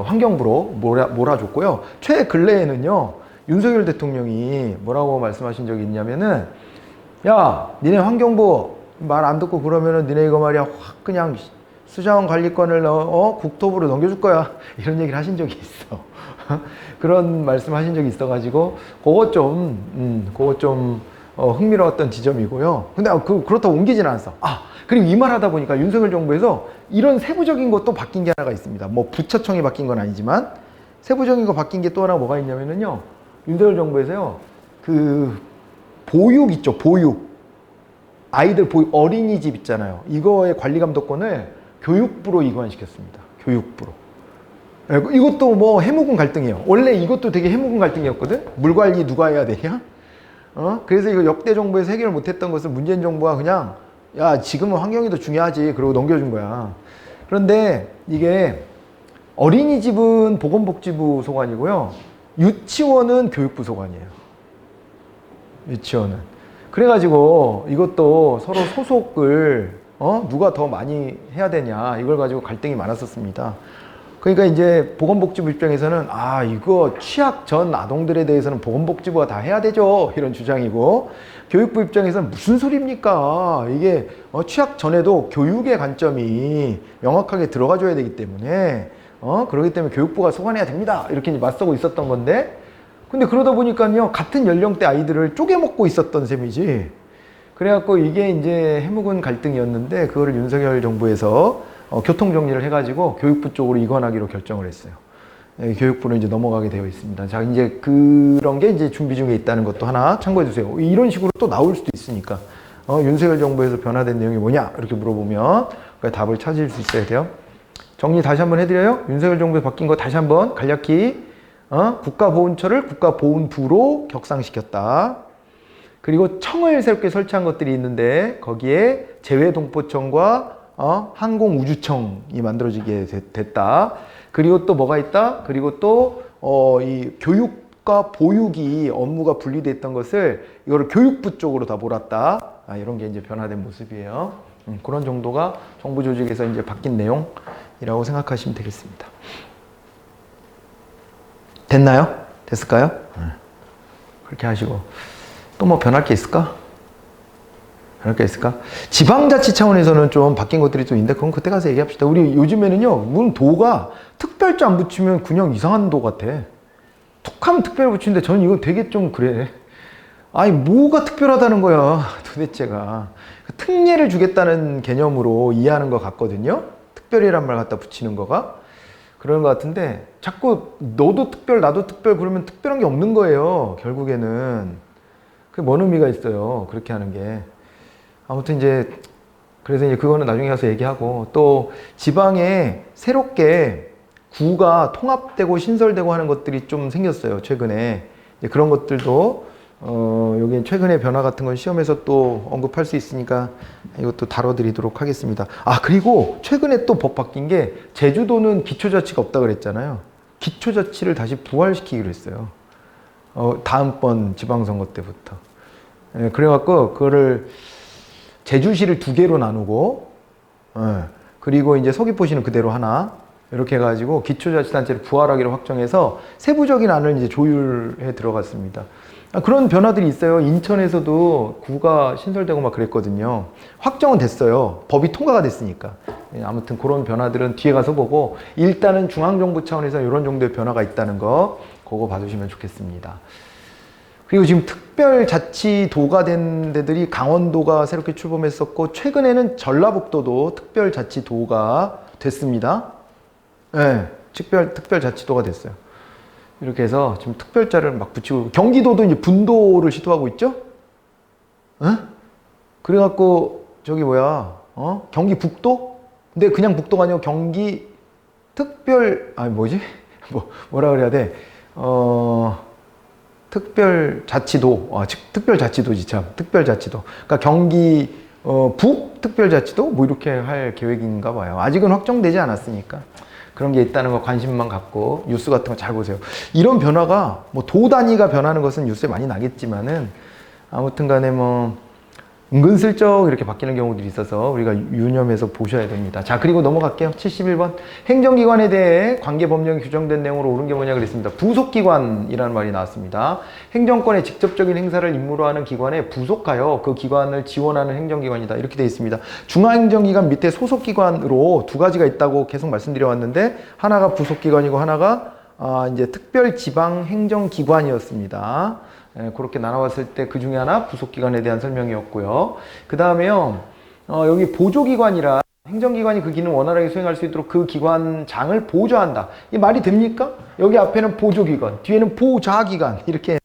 Speaker 1: 환경부로 몰아줬고요. 최근래에는요, 윤석열 대통령이 뭐라고 말씀하신 적이 있냐면은, 야, 니네 환경부 말 안 듣고 그러면은 니네 이거 말이야 확 그냥 수자원 관리권을 국토부로 넘겨줄 거야, 이런 얘기를 하신 적이 있어. 그런 말씀 하신 적이 있어가지고 그것 좀 흥미로웠던 지점이고요. 근데 그렇다고 옮기진 않았어. 그리고 이 말 하다 보니까 윤석열 정부에서 이런 세부적인 것도 바뀐 게 하나가 있습니다. 뭐 부처청이 바뀐 건 아니지만 세부적인 거 바뀐 게 또 하나 뭐가 있냐면요, 윤석열 정부에서요, 보육 있죠, 보육. 아이들 보육, 어린이집 있잖아요. 이거의 관리 감독권을 교육부로 이관시켰습니다. 교육부로. 이것도 뭐 해묵은 갈등이에요. 원래 이것도 되게 해묵은 갈등이었거든? 물 관리 누가 해야 되냐? 그래서 이거 역대 정부에서 해결을 못했던 것을 문재인 정부가 그냥, 야, 지금은 환경이 더 중요하지, 그러고 넘겨준 거야. 그런데 이게 어린이집은 보건복지부 소관이고요, 유치원은 교육부 소관이에요. 유치원은. 그래가지고 이것도 서로 소속을 누가 더 많이 해야 되냐, 이걸 가지고 갈등이 많았었습니다. 그러니까 이제 보건복지부 입장에서는 이거 취약 전 아동들에 대해서는 보건복지부가 다 해야 되죠, 이런 주장이고, 교육부 입장에서는 무슨 소리입니까, 이게 취약 전에도 교육의 관점이 명확하게 들어가줘야 되기 때문에 그렇기 때문에 교육부가 소관해야 됩니다, 이렇게 이제 맞서고 있었던 건데, 근데 그러다 보니까요, 같은 연령대 아이들을 쪼개먹고 있었던 셈이지. 그래갖고 이게 이제 해묵은 갈등이었는데, 그거를 윤석열 정부에서 교통정리를 해가지고 교육부 쪽으로 이관하기로 결정을 했어요. 교육부로 이제 넘어가게 되어 있습니다. 자, 이제 그런 게 이제 준비 중에 있다는 것도 하나 참고해 주세요. 이런 식으로 또 나올 수도 있으니까. 윤석열 정부에서 변화된 내용이 뭐냐? 이렇게 물어보면 답을 찾을 수 있어야 돼요. 정리 다시 한번 해드려요. 윤석열 정부에서 바뀐 거 다시 한번 간략히. 국가보훈처를 국가보훈부로 격상시켰다. 그리고 청을 새롭게 설치한 것들이 있는데, 거기에 재외동포청과 항공우주청이 만들어지게 됐다. 그리고 또 뭐가 있다? 그리고 또 이 교육과 보육이 업무가 분리되어 있던 것을 이거를 교육부 쪽으로 다 몰았다. 이런 게 이제 변화된 모습이에요. 그런 정도가 정부 조직에서 이제 바뀐 내용이라고 생각하시면 되겠습니다. 됐나요? 됐을까요? 그렇게 하시고. 또 뭐 변할 게 있을까? 변할 게 있을까? 지방자치 차원에서는 좀 바뀐 것들이 좀 있는데, 그건 그때 가서 얘기합시다. 우리 요즘에는요, 무슨 도가 특별자 안 붙이면 그냥 이상한 도 같아. 툭 하면 특별 붙이는데, 저는 이거 되게 좀 그래. 뭐가 특별하다는 거야, 도대체가. 특례를 주겠다는 개념으로 이해하는 것 같거든요? 특별이란 말 갖다 붙이는 거가. 그런 것 같은데, 자꾸 너도 특별, 나도 특별 그러면 특별한 게 없는 거예요, 결국에는. 그게 뭔 의미가 있어요, 그렇게 하는 게. 아무튼 그래서 이제 그거는 나중에 가서 얘기하고, 또 지방에 새롭게 구가 통합되고 신설되고 하는 것들이 좀 생겼어요, 최근에. 그런 것들도 여기 최근의 변화 같은 건 시험에서 또 언급할 수 있으니까 이것도 다뤄드리도록 하겠습니다. 그리고 최근에 또 법 바뀐 게, 제주도는 기초자치가 없다 그랬잖아요. 기초자치를 다시 부활시키기로 했어요. 다음번 지방선거 때부터. 그래갖고 그거를 제주시를 2개로 나누고, 그리고 이제 서귀포시는 그대로 하나, 이렇게 해가지고 기초자치단체를 부활하기로 확정해서 세부적인 안을 이제 조율해 들어갔습니다. 그런 변화들이 있어요. 인천에서도 구가 신설되고 막 그랬거든요. 확정은 됐어요. 법이 통과가 됐으니까. 아무튼 그런 변화들은 뒤에 가서 보고, 일단은 중앙정부 차원에서 이런 정도의 변화가 있다는 거, 그거 봐주시면 좋겠습니다. 그리고 지금 특별자치도가 된 데들이 강원도가 새롭게 출범했었고, 최근에는 전라북도도 특별자치도가 됐습니다. 네, 특별자치도가 됐어요. 이렇게 해서 지금 특별자를 막 붙이고, 경기도도 이제 분도를 시도하고 있죠? 어? 그래갖고, 저기 뭐야, 경기 북도? 근데 그냥 북도가 아니고 경기 뭐지? 뭐라 그래야 돼? 특별자치도, 특별자치도지 참, 특별자치도. 그러니까 경기 북 특별자치도 뭐 이렇게 할 계획인가 봐요. 아직은 확정되지 않았으니까 그런 게 있다는 거 관심만 갖고 뉴스 같은 거 잘 보세요. 이런 변화가 뭐 도 단위가 변하는 것은 뉴스에 많이 나겠지만은 아무튼간에 뭐 은근슬쩍 이렇게 바뀌는 경우들이 있어서 우리가 유념해서 보셔야 됩니다. 자, 그리고 넘어갈게요. 71번. 행정기관에 대해 관계법령이 규정된 내용으로 옳은 게 뭐냐 그랬습니다. 부속기관이라는 말이 나왔습니다. 행정권의 직접적인 행사를 임무로 하는 기관에 부속하여 그 기관을 지원하는 행정기관이다. 이렇게 되어 있습니다. 중앙행정기관 밑에 소속기관으로 두 가지가 있다고 계속 말씀드려 왔는데, 하나가 부속기관이고 하나가 이제 특별지방행정기관이었습니다. 그렇게 나눠봤을 때 그 중에 하나 부속기관에 대한 설명이었고요. 그 다음에요, 여기 보조기관이라 행정기관이 그 기능을 원활하게 수행할 수 있도록 그 기관장을 보좌한다. 이 말이 됩니까? 여기 앞에는 보조기관, 뒤에는 보좌기관, 이렇게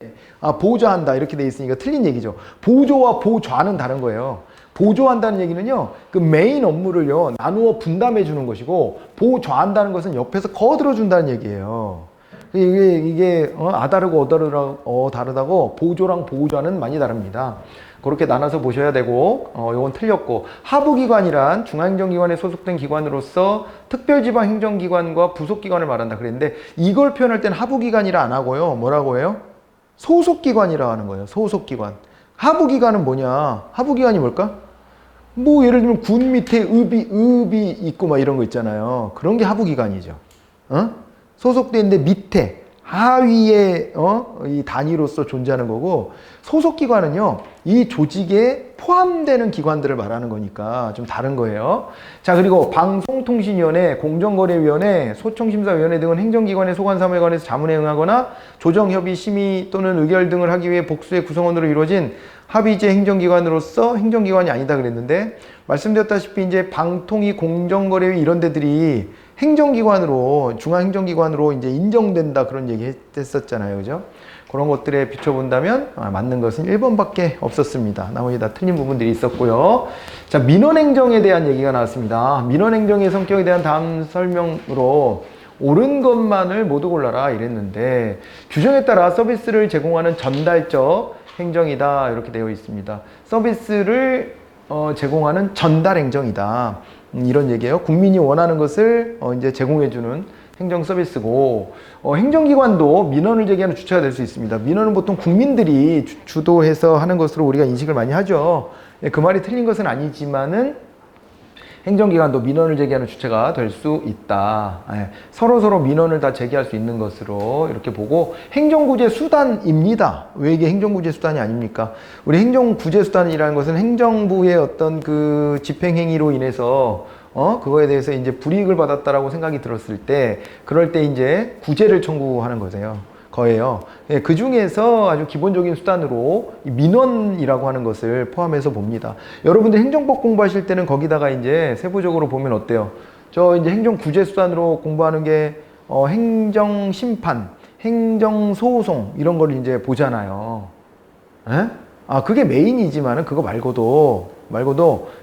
Speaker 1: 보좌한다 이렇게 돼 있으니까 틀린 얘기죠. 보조와 보좌는 다른 거예요. 보조한다는 얘기는요, 그 메인 업무를요 나누어 분담해 주는 것이고, 보좌한다는 것은 옆에서 거들어 준다는 얘기예요. 이게 아다르고 다르다고 보조랑 보좌는 많이 다릅니다. 그렇게 나눠서 보셔야 되고, 요건 틀렸고, 하부기관이란 중앙행정기관에 소속된 기관으로서 특별지방행정기관과 부속기관을 말한다 그랬는데, 이걸 표현할 땐 하부기관이라 안 하고요, 뭐라고 해요? 소속기관이라 하는 거예요. 소속기관. 하부기관은 뭐냐? 하부기관이 뭘까? 뭐 예를 들면 군 밑에 읍이 있고 막 이런 거 있잖아요. 그런 게 하부기관이죠. 소속돼 있는데 밑에 하위의 이 단위로서 존재하는 거고, 소속기관은요 이 조직에 포함되는 기관들을 말하는 거니까 좀 다른 거예요. 자, 그리고 방송통신위원회, 공정거래위원회, 소청심사위원회 등은 행정기관의 소관사무에 관해서 자문에 응하거나 조정협의, 심의 또는 의결 등을 하기 위해 복수의 구성원으로 이루어진 합의제 행정기관으로서 행정기관이 아니다 그랬는데, 말씀드렸다시피 이제 방통위, 공정거래위 이런 데들이 행정기관으로, 중앙행정기관으로 이제 인정된다 그런 얘기 했었잖아요. 그죠? 그런 것들에 비춰본다면 맞는 것은 1번밖에 없었습니다. 나머지 다 틀린 부분들이 있었고요. 자, 민원행정에 대한 얘기가 나왔습니다. 민원행정의 성격에 대한 다음 설명으로 옳은 것만을 모두 골라라 이랬는데, 규정에 따라 서비스를 제공하는 전달적 행정이다 이렇게 되어 있습니다. 서비스를 제공하는 전달 행정이다. 이런 얘기예요. 국민이 원하는 것을 이제 제공해주는 행정 서비스고, 행정기관도 민원을 제기하는 주체가 될 수 있습니다. 민원은 보통 국민들이 주도해서 하는 것으로 우리가 인식을 많이 하죠. 그 말이 틀린 것은 아니지만은 행정기관도 민원을 제기하는 주체가 될 수 있다. 서로 민원을 다 제기할 수 있는 것으로 이렇게 보고, 행정구제 수단입니다. 왜 이게 행정구제 수단이 아닙니까? 우리 행정구제 수단이라는 것은 행정부의 어떤 그 집행행위로 인해서 그거에 대해서 이제 불이익을 받았다라고 생각이 들었을 때, 그럴 때 이제 구제를 청구하는 거예요. 그 중에서 아주 기본적인 수단으로 민원이라고 하는 것을 포함해서 봅니다. 여러분들 행정법 공부하실 때는 거기다가 이제 세부적으로 보면 어때요? 저 이제 행정구제 수단으로 공부하는 게 행정심판, 행정소송 이런 걸 이제 보잖아요. 그게 메인이지만은 그거 말고도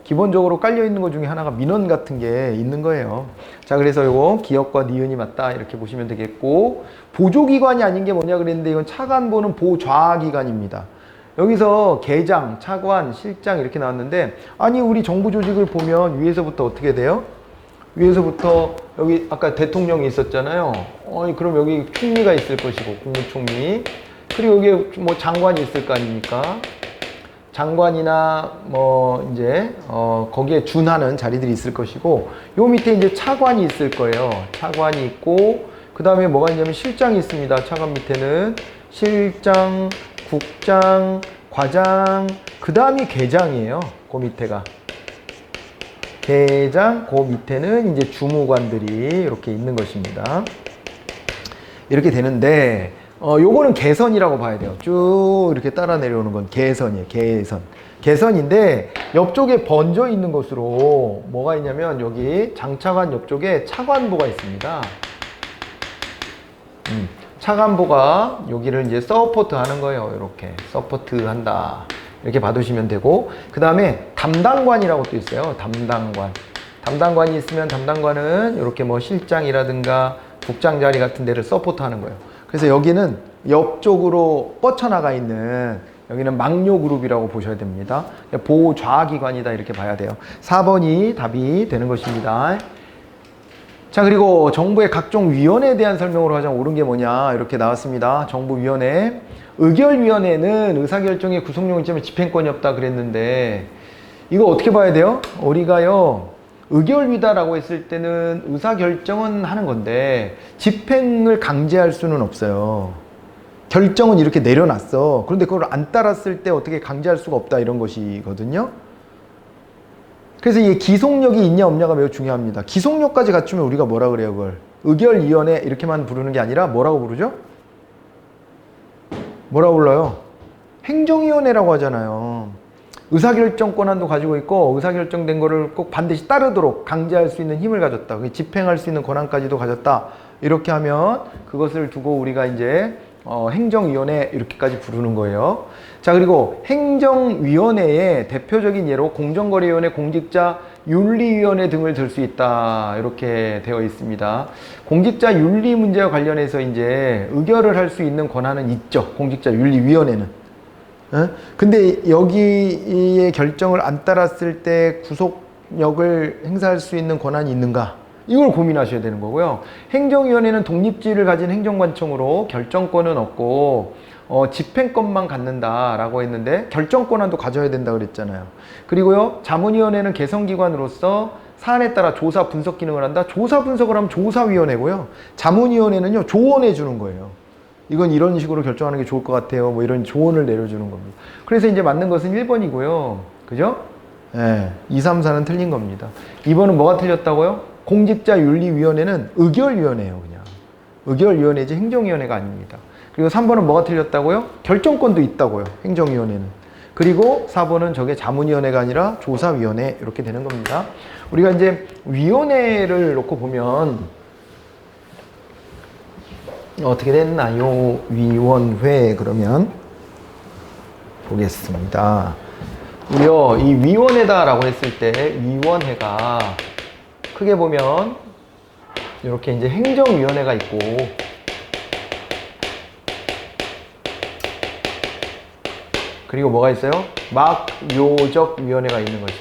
Speaker 1: 기본적으로 깔려있는 것 중에 하나가 민원 같은 게 있는 거예요. 자, 그래서 이거 기역과 니은이 맞다 이렇게 보시면 되겠고, 보조기관이 아닌 게 뭐냐 그랬는데, 이건 차관보는 보좌기관입니다. 여기서 계장, 차관, 실장 이렇게 나왔는데, 아니 우리 정부 조직을 보면 위에서부터 어떻게 돼요? 위에서부터 여기 아까 대통령이 있었잖아요. 그럼 여기 총리가 있을 것이고, 국무총리. 그리고 여기 뭐 장관이 있을 거 아닙니까? 장관이나 뭐 이제 거기에 준하는 자리들이 있을 것이고, 요 밑에 이제 차관이 있을 거예요. 차관이 있고, 그 다음에 뭐가 있냐면 실장이 있습니다. 차관 밑에는 실장, 국장, 과장, 그 다음이 계장이에요. 그 밑에가 계장, 그 밑에는 이제 주무관들이 이렇게 있는 것입니다. 이렇게 되는데, 요거는 개선이라고 봐야 돼요. 쭉 이렇게 따라 내려오는 건 개선이에요. 개선. 개선인데 옆쪽에 번져 있는 것으로 뭐가 있냐면 여기 장차관 옆쪽에 차관보가 있습니다. 차관보가 여기를 이제 서포트 하는 거예요. 이렇게 서포트 한다. 이렇게 봐두시면 되고, 그 다음에 담당관이라고 또 있어요. 담당관. 담당관이 있으면 담당관은 이렇게 뭐 실장이라든가 국장 자리 같은 데를 서포트 하는 거예요. 그래서 여기는 옆쪽으로 뻗쳐나가 있는, 여기는 막료 그룹이라고 보셔야 됩니다. 보호 좌기관이다 이렇게 봐야 돼요. 4번이 답이 되는 것입니다. 자, 그리고 정부의 각종 위원회에 대한 설명으로 가장 옳은 게 뭐냐 이렇게 나왔습니다. 정부위원회. 의결위원회는 의사결정의 구성력이 있지만 집행권이 없다 그랬는데, 이거 어떻게 봐야 돼요? 우리가요, 의결위다라고 했을 때는 의사결정은 하는 건데 집행을 강제할 수는 없어요. 결정은 이렇게 내려놨어. 그런데 그걸 안 따랐을 때 어떻게 강제할 수가 없다, 이런 것이거든요. 그래서 이 기속력이 있냐 없냐가 매우 중요합니다. 기속력까지 갖추면 우리가 뭐라 그래요, 그걸? 의결위원회 이렇게만 부르는 게 아니라 뭐라고 부르죠? 뭐라고 불러요? 행정위원회라고 하잖아요. 의사결정 권한도 가지고 있고 의사결정된 거를 꼭 반드시 따르도록 강제할 수 있는 힘을 가졌다. 집행할 수 있는 권한까지도 가졌다. 이렇게 하면 그것을 두고 우리가 이제 행정위원회 이렇게까지 부르는 거예요. 자, 그리고 행정위원회의 대표적인 예로 공정거래위원회, 공직자윤리위원회 등을 들 수 있다. 이렇게 되어 있습니다. 공직자윤리 문제와 관련해서 이제 의결을 할 수 있는 권한은 있죠. 공직자윤리위원회는. 근데 여기의 결정을 안 따랐을 때 구속력을 행사할 수 있는 권한이 있는가? 이걸 고민하셔야 되는 거고요. 행정위원회는 독립지위를 가진 행정관청으로 결정권은 없고 집행권만 갖는다라고 했는데 결정권한도 가져야 된다 그랬잖아요. 그리고요, 자문위원회는 개성기관으로서 사안에 따라 조사 분석 기능을 한다. 조사 분석을 하면 조사위원회고요. 자문위원회는요, 조언해 주는 거예요. 이건 이런 식으로 결정하는 게 좋을 것 같아요. 뭐 이런 조언을 내려주는 겁니다. 그래서 이제 맞는 것은 1번이고요. 그죠? 예, 2, 3, 4는 틀린 겁니다. 2번은 뭐가 틀렸다고요? 공직자윤리위원회는 의결위원회예요, 그냥. 의결위원회지 행정위원회가 아닙니다. 그리고 3번은 뭐가 틀렸다고요? 결정권도 있다고요, 행정위원회는. 그리고 4번은 저게 자문위원회가 아니라 조사위원회 이렇게 되는 겁니다. 우리가 이제 위원회를 놓고 보면 어떻게 됐나요? 위원회 그러면 보겠습니다. 우리요, 이 위원회다라고 했을 때 위원회가 크게 보면 이렇게 이제 행정위원회가 있고 그리고 뭐가 있어요? 막요적위원회가 있는 거죠.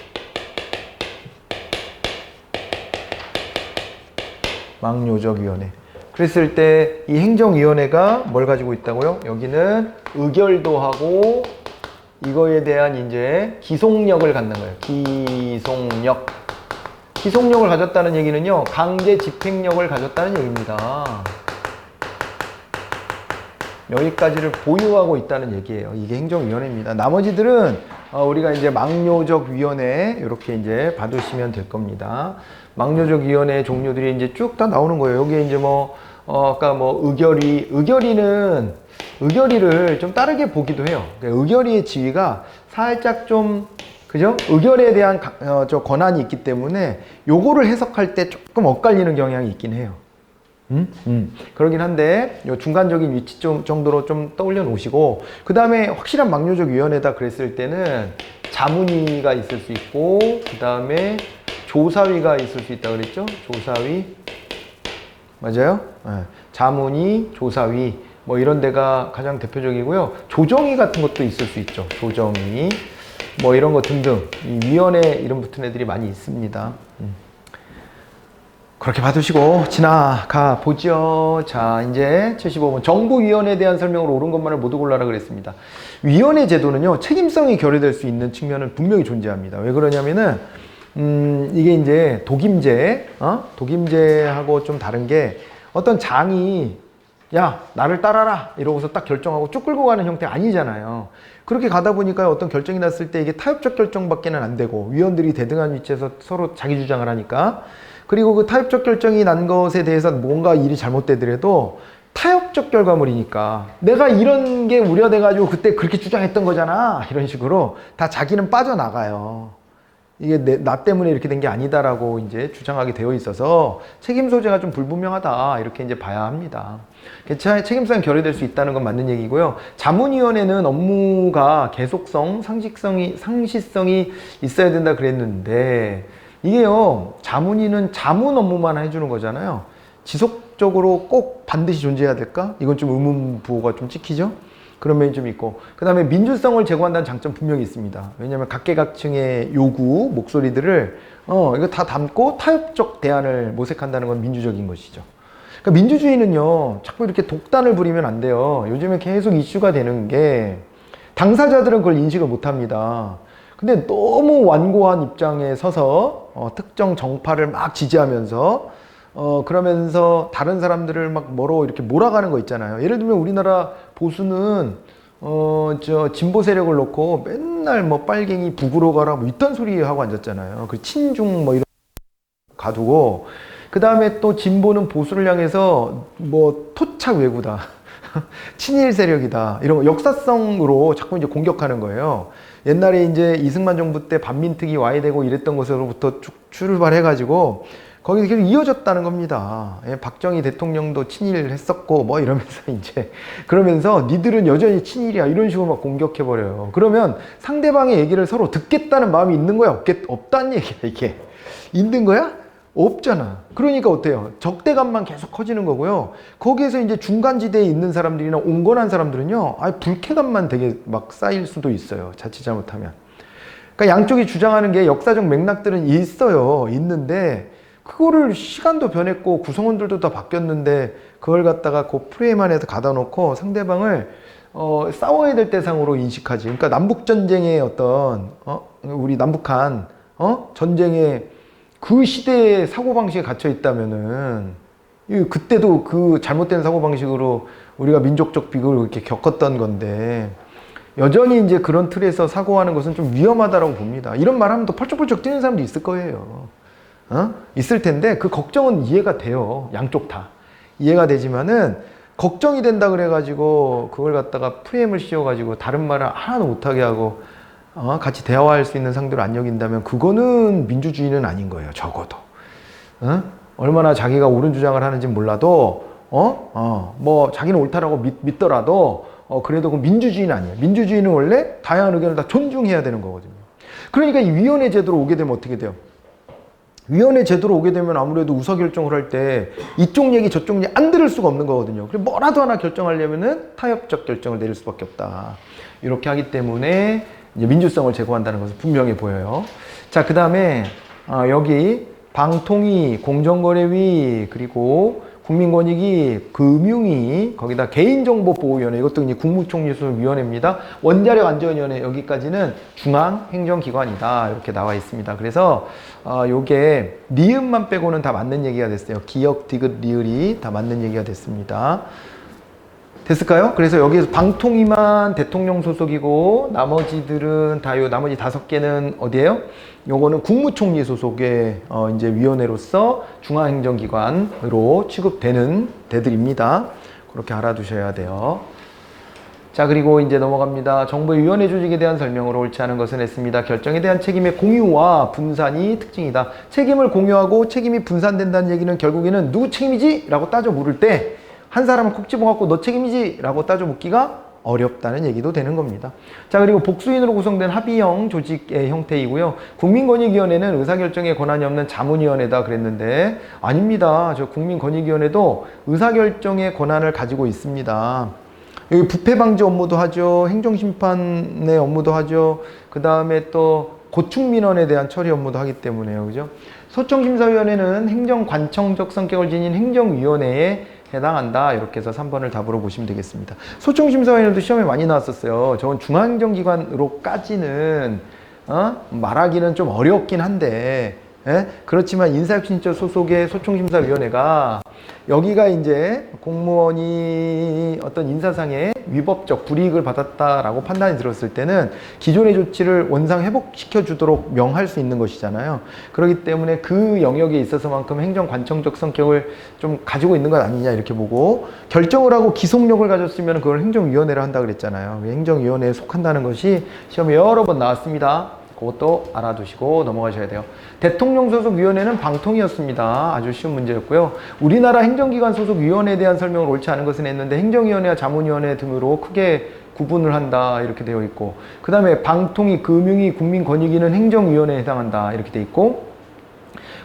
Speaker 1: 막요적위원회. 그랬을 때 이 행정위원회가 뭘 가지고 있다고요? 여기는 의결도 하고 이거에 대한 이제 기속력을 갖는 거예요. 기속력. 기속력을 가졌다는 얘기는요, 강제 집행력을 가졌다는 얘기입니다. 여기까지를 보유하고 있다는 얘기예요. 이게 행정위원회입니다. 나머지들은 우리가 이제 막료적 위원회 이렇게 이제 봐두시면 될 겁니다. 막료적 위원회 종류들이 이제 쭉 다 나오는 거예요. 여기에 이제 뭐 아까 뭐 의결위를 좀 다르게 보기도 해요. 의결위의 지위가 살짝 좀, 그죠? 의결에 대한 저 권한이 있기 때문에 요거를 해석할 때 조금 엇갈리는 경향이 있긴 해요. 그러긴 한데 요 중간적인 위치 정도로 좀 떠올려 놓으시고, 그 다음에 확실한 막료적 위원회다 그랬을 때는 자문위가 있을 수 있고, 그 다음에 조사위가 있을 수 있다 그랬죠? 조사위 맞아요? 네. 자문위, 조사위 뭐 이런 데가 가장 대표적이고요. 조정위 같은 것도 있을 수 있죠. 조정위 뭐 이런 거 등등, 이 위원회 이름 붙은 애들이 많이 있습니다. 그렇게 봐두시고 지나가 보죠. 자, 이제 75번 정부위원회에 대한 설명으로 옳은 것만을 모두 골라라 그랬습니다. 위원회 제도는요, 책임성이 결여될 수 있는 측면은 분명히 존재합니다. 왜 그러냐면은 이게 이제 독임제하고 좀 다른 게, 어떤 장이 야, 나를 따라라 이러고서 딱 결정하고 쭉 끌고 가는 형태 아니잖아요. 그렇게 가다 보니까 어떤 결정이 났을 때 이게 타협적 결정밖에는 안 되고, 위원들이 대등한 위치에서 서로 자기 주장을 하니까, 그리고 그 타협적 결정이 난 것에 대해서 뭔가 일이 잘못되더라도 타협적 결과물이니까 내가 이런 게 우려돼가지고 그때 그렇게 주장했던 거잖아 이런 식으로 다 자기는 빠져나가요. 이게 나 때문에 이렇게 된 게 아니다라고 이제 주장하게 되어 있어서 책임 소재가 좀 불분명하다 이렇게 이제 봐야 합니다. 책임성이 결여될 수 있다는 건 맞는 얘기고요. 자문위원회는 업무가 계속성, 상시성이 있어야 된다 그랬는데 이게요, 자문위는 자문 업무만 해주는 거잖아요. 지속적으로 꼭 반드시 존재해야 될까? 이건 좀 의문부호가 좀 찍히죠? 그런 면이 좀 있고, 그 다음에 민주성을 제고한다는 장점 분명히 있습니다. 왜냐하면 각계각층의 요구, 목소리들을 이거 다 담고 타협적 대안을 모색한다는 건 민주적인 것이죠. 그러니까 민주주의는요, 자꾸 이렇게 독단을 부리면 안 돼요. 요즘에 계속 이슈가 되는 게 당사자들은 그걸 인식을 못 합니다. 근데 너무 완고한 입장에 서서 특정 정파를 막 지지하면서 그러면서 다른 사람들을 막 뭐로 이렇게 몰아가는 거 있잖아요. 예를 들면 우리나라 보수는 진보 세력을 놓고 맨날 뭐 빨갱이 북으로 가라 뭐 이딴 소리 하고 앉았잖아요. 그 친중 뭐 이런 가두고, 그 다음에 또 진보는 보수를 향해서 뭐 토착 왜구다 친일 세력이다 이런 거 역사성으로 자꾸 이제 공격하는 거예요. 옛날에 이제 이승만 정부 때 반민특위 와야 되고 이랬던 것으로부터 쭉 출발해가지고 거기서 계속 이어졌다는 겁니다. 예, 박정희 대통령도 친일했었고 뭐 이러면서 이제 그러면서 니들은 여전히 친일이야 이런 식으로 막 공격해버려요. 그러면 상대방의 얘기를 서로 듣겠다는 마음이 있는 거야 없다는 얘기야 이게? 있는 거야? 없잖아. 그러니까 어때요? 적대감만 계속 커지는 거고요. 거기에서 이제 중간지대에 있는 사람들이나 온건한 사람들은요, 불쾌감만 되게 막 쌓일 수도 있어요. 자칫 잘못하면. 그러니까 양쪽이 주장하는 게 역사적 맥락들은 있어요. 있는데 그거를 시간도 변했고 구성원들도 다 바뀌었는데 그걸 갖다가 그 프레임 안에서 가다 놓고 상대방을 싸워야 될 대상으로 인식하지. 그러니까 남북전쟁의 어떤 우리 남북한 전쟁의 그 시대의 사고방식에 갇혀 있다면은 그때도 그 잘못된 사고방식으로 우리가 민족적 비극을 그렇게 겪었던 건데 여전히 이제 그런 틀에서 사고하는 것은 좀 위험하다고 봅니다. 이런 말 하면 또 펄쩍펄쩍 뛰는 사람도 있을 거예요. 있을 텐데 그 걱정은 이해가 돼요. 양쪽 다. 이해가 되지만은 걱정이 된다 그래가지고 그걸 갖다가 프레임을 씌워가지고 다른 말을 하나도 못하게 하고 같이 대화할 수 있는 상대로 안 여긴다면 그거는 민주주의는 아닌 거예요. 적어도. 얼마나 자기가 옳은 주장을 하는지 몰라도 뭐 자기는 옳다라고 믿더라도 그래도 그 민주주의는 아니에요. 민주주의는 원래 다양한 의견을 다 존중해야 되는 거거든요. 그러니까 이 위원회 제도로 오게 되면 어떻게 돼요? 위원회 제도로 오게 되면 아무래도 의사결정을 할 때 이쪽 얘기 저쪽 얘기 안 들을 수가 없는 거거든요. 그래서 뭐라도 하나 결정하려면은 타협적 결정을 내릴 수밖에 없다. 이렇게 하기 때문에 이제 민주성을 제고한다는 것은 분명해 보여요. 자, 그 다음에 여기 방통위, 공정거래위, 그리고 국민권익위, 금융위, 거기다 개인정보보호위원회, 이것도 이제 국무총리소위원회입니다. 원자력 안전위원회, 여기까지는 중앙행정기관이다. 이렇게 나와 있습니다. 그래서 요게 니은만 빼고는 다 맞는 얘기가 됐어요. 기역, 디귿, 리을이 다 맞는 얘기가 됐습니다. 됐을까요? 그래서 여기에서 방통위만 대통령 소속이고 나머지들은 다 요 나머지 5개는 어디예요? 요거는 국무총리 소속의 이제 위원회로서 중앙행정기관으로 취급되는 데들입니다. 그렇게 알아두셔야 돼요. 자, 그리고 이제 넘어갑니다. 정부의 위원회 조직에 대한 설명으로 옳지 않은 것은 했습니다. 결정에 대한 책임의 공유와 분산이 특징이다. 책임을 공유하고 책임이 분산된다는 얘기는 결국에는 누구 책임이지? 라고 따져 물을 때 한 사람을 콕 집어갖고 너 책임이지? 라고 따져 묻기가 어렵다는 얘기도 되는 겁니다. 자, 그리고 복수인으로 구성된 합의형 조직의 형태이고요. 국민권익위원회는 의사결정에 권한이 없는 자문위원회다 그랬는데 아닙니다. 저 국민권익위원회도 의사결정의 권한을 가지고 있습니다. 여기 부패방지 업무도 하죠. 행정심판의 업무도 하죠. 그 다음에 또 고충민원에 대한 처리 업무도 하기 때문에요. 그죠? 소청심사위원회는 행정관청적 성격을 지닌 행정위원회에 해당한다. 이렇게 해서 3번을 답으로 보시면 되겠습니다. 소청심사위원회도 시험에 많이 나왔었어요. 저건 중앙행정기관으로까지는 말하기는 좀 어렵긴 한데 예? 그렇지만 인사혁신처 소속의 소총심사위원회가 여기가 이제 공무원이 어떤 인사상의 위법적 불이익을 받았다라고 판단이 들었을 때는 기존의 조치를 원상 회복시켜 주도록 명할 수 있는 것이잖아요. 그렇기 때문에 그 영역에 있어서만큼 행정관청적 성격을 좀 가지고 있는 것 아니냐 이렇게 보고 결정을 하고 기속력을 가졌으면 그걸 행정위원회를 한다 그랬잖아요. 행정위원회에 속한다는 것이 시험에 여러 번 나왔습니다. 그것도 알아두시고 넘어가셔야 돼요. 대통령 소속 위원회는 방통위였습니다. 아주 쉬운 문제였고요. 우리나라 행정기관 소속 위원회에 대한 설명을 옳지 않은 것은 했는데 행정위원회와 자문위원회 등으로 크게 구분을 한다 이렇게 되어 있고, 그 다음에 방통위, 금융위, 국민권익위는 행정위원회에 해당한다 이렇게 되어 있고,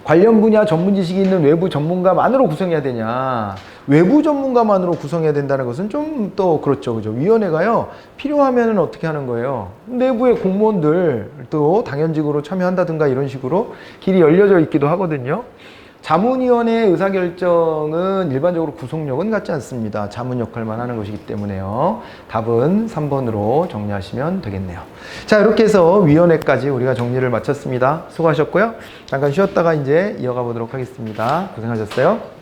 Speaker 1: 관련 분야 전문 지식이 있는 외부 전문가만으로 구성해야 되냐, 외부 전문가만으로 구성해야 된다는 것은 좀 또 그렇죠, 그죠? 위원회가요 필요하면은 어떻게 하는 거예요? 내부의 공무원들 또 당연직으로 참여한다든가 이런 식으로 길이 열려져 있기도 하거든요. 자문위원회의 의사결정은 일반적으로 구속력은 갖지 않습니다. 자문 역할만 하는 것이기 때문에요. 답은 3번으로 정리하시면 되겠네요. 자, 이렇게 해서 위원회까지 우리가 정리를 마쳤습니다. 수고하셨고요. 잠깐 쉬었다가 이제 이어가 보도록 하겠습니다. 고생하셨어요.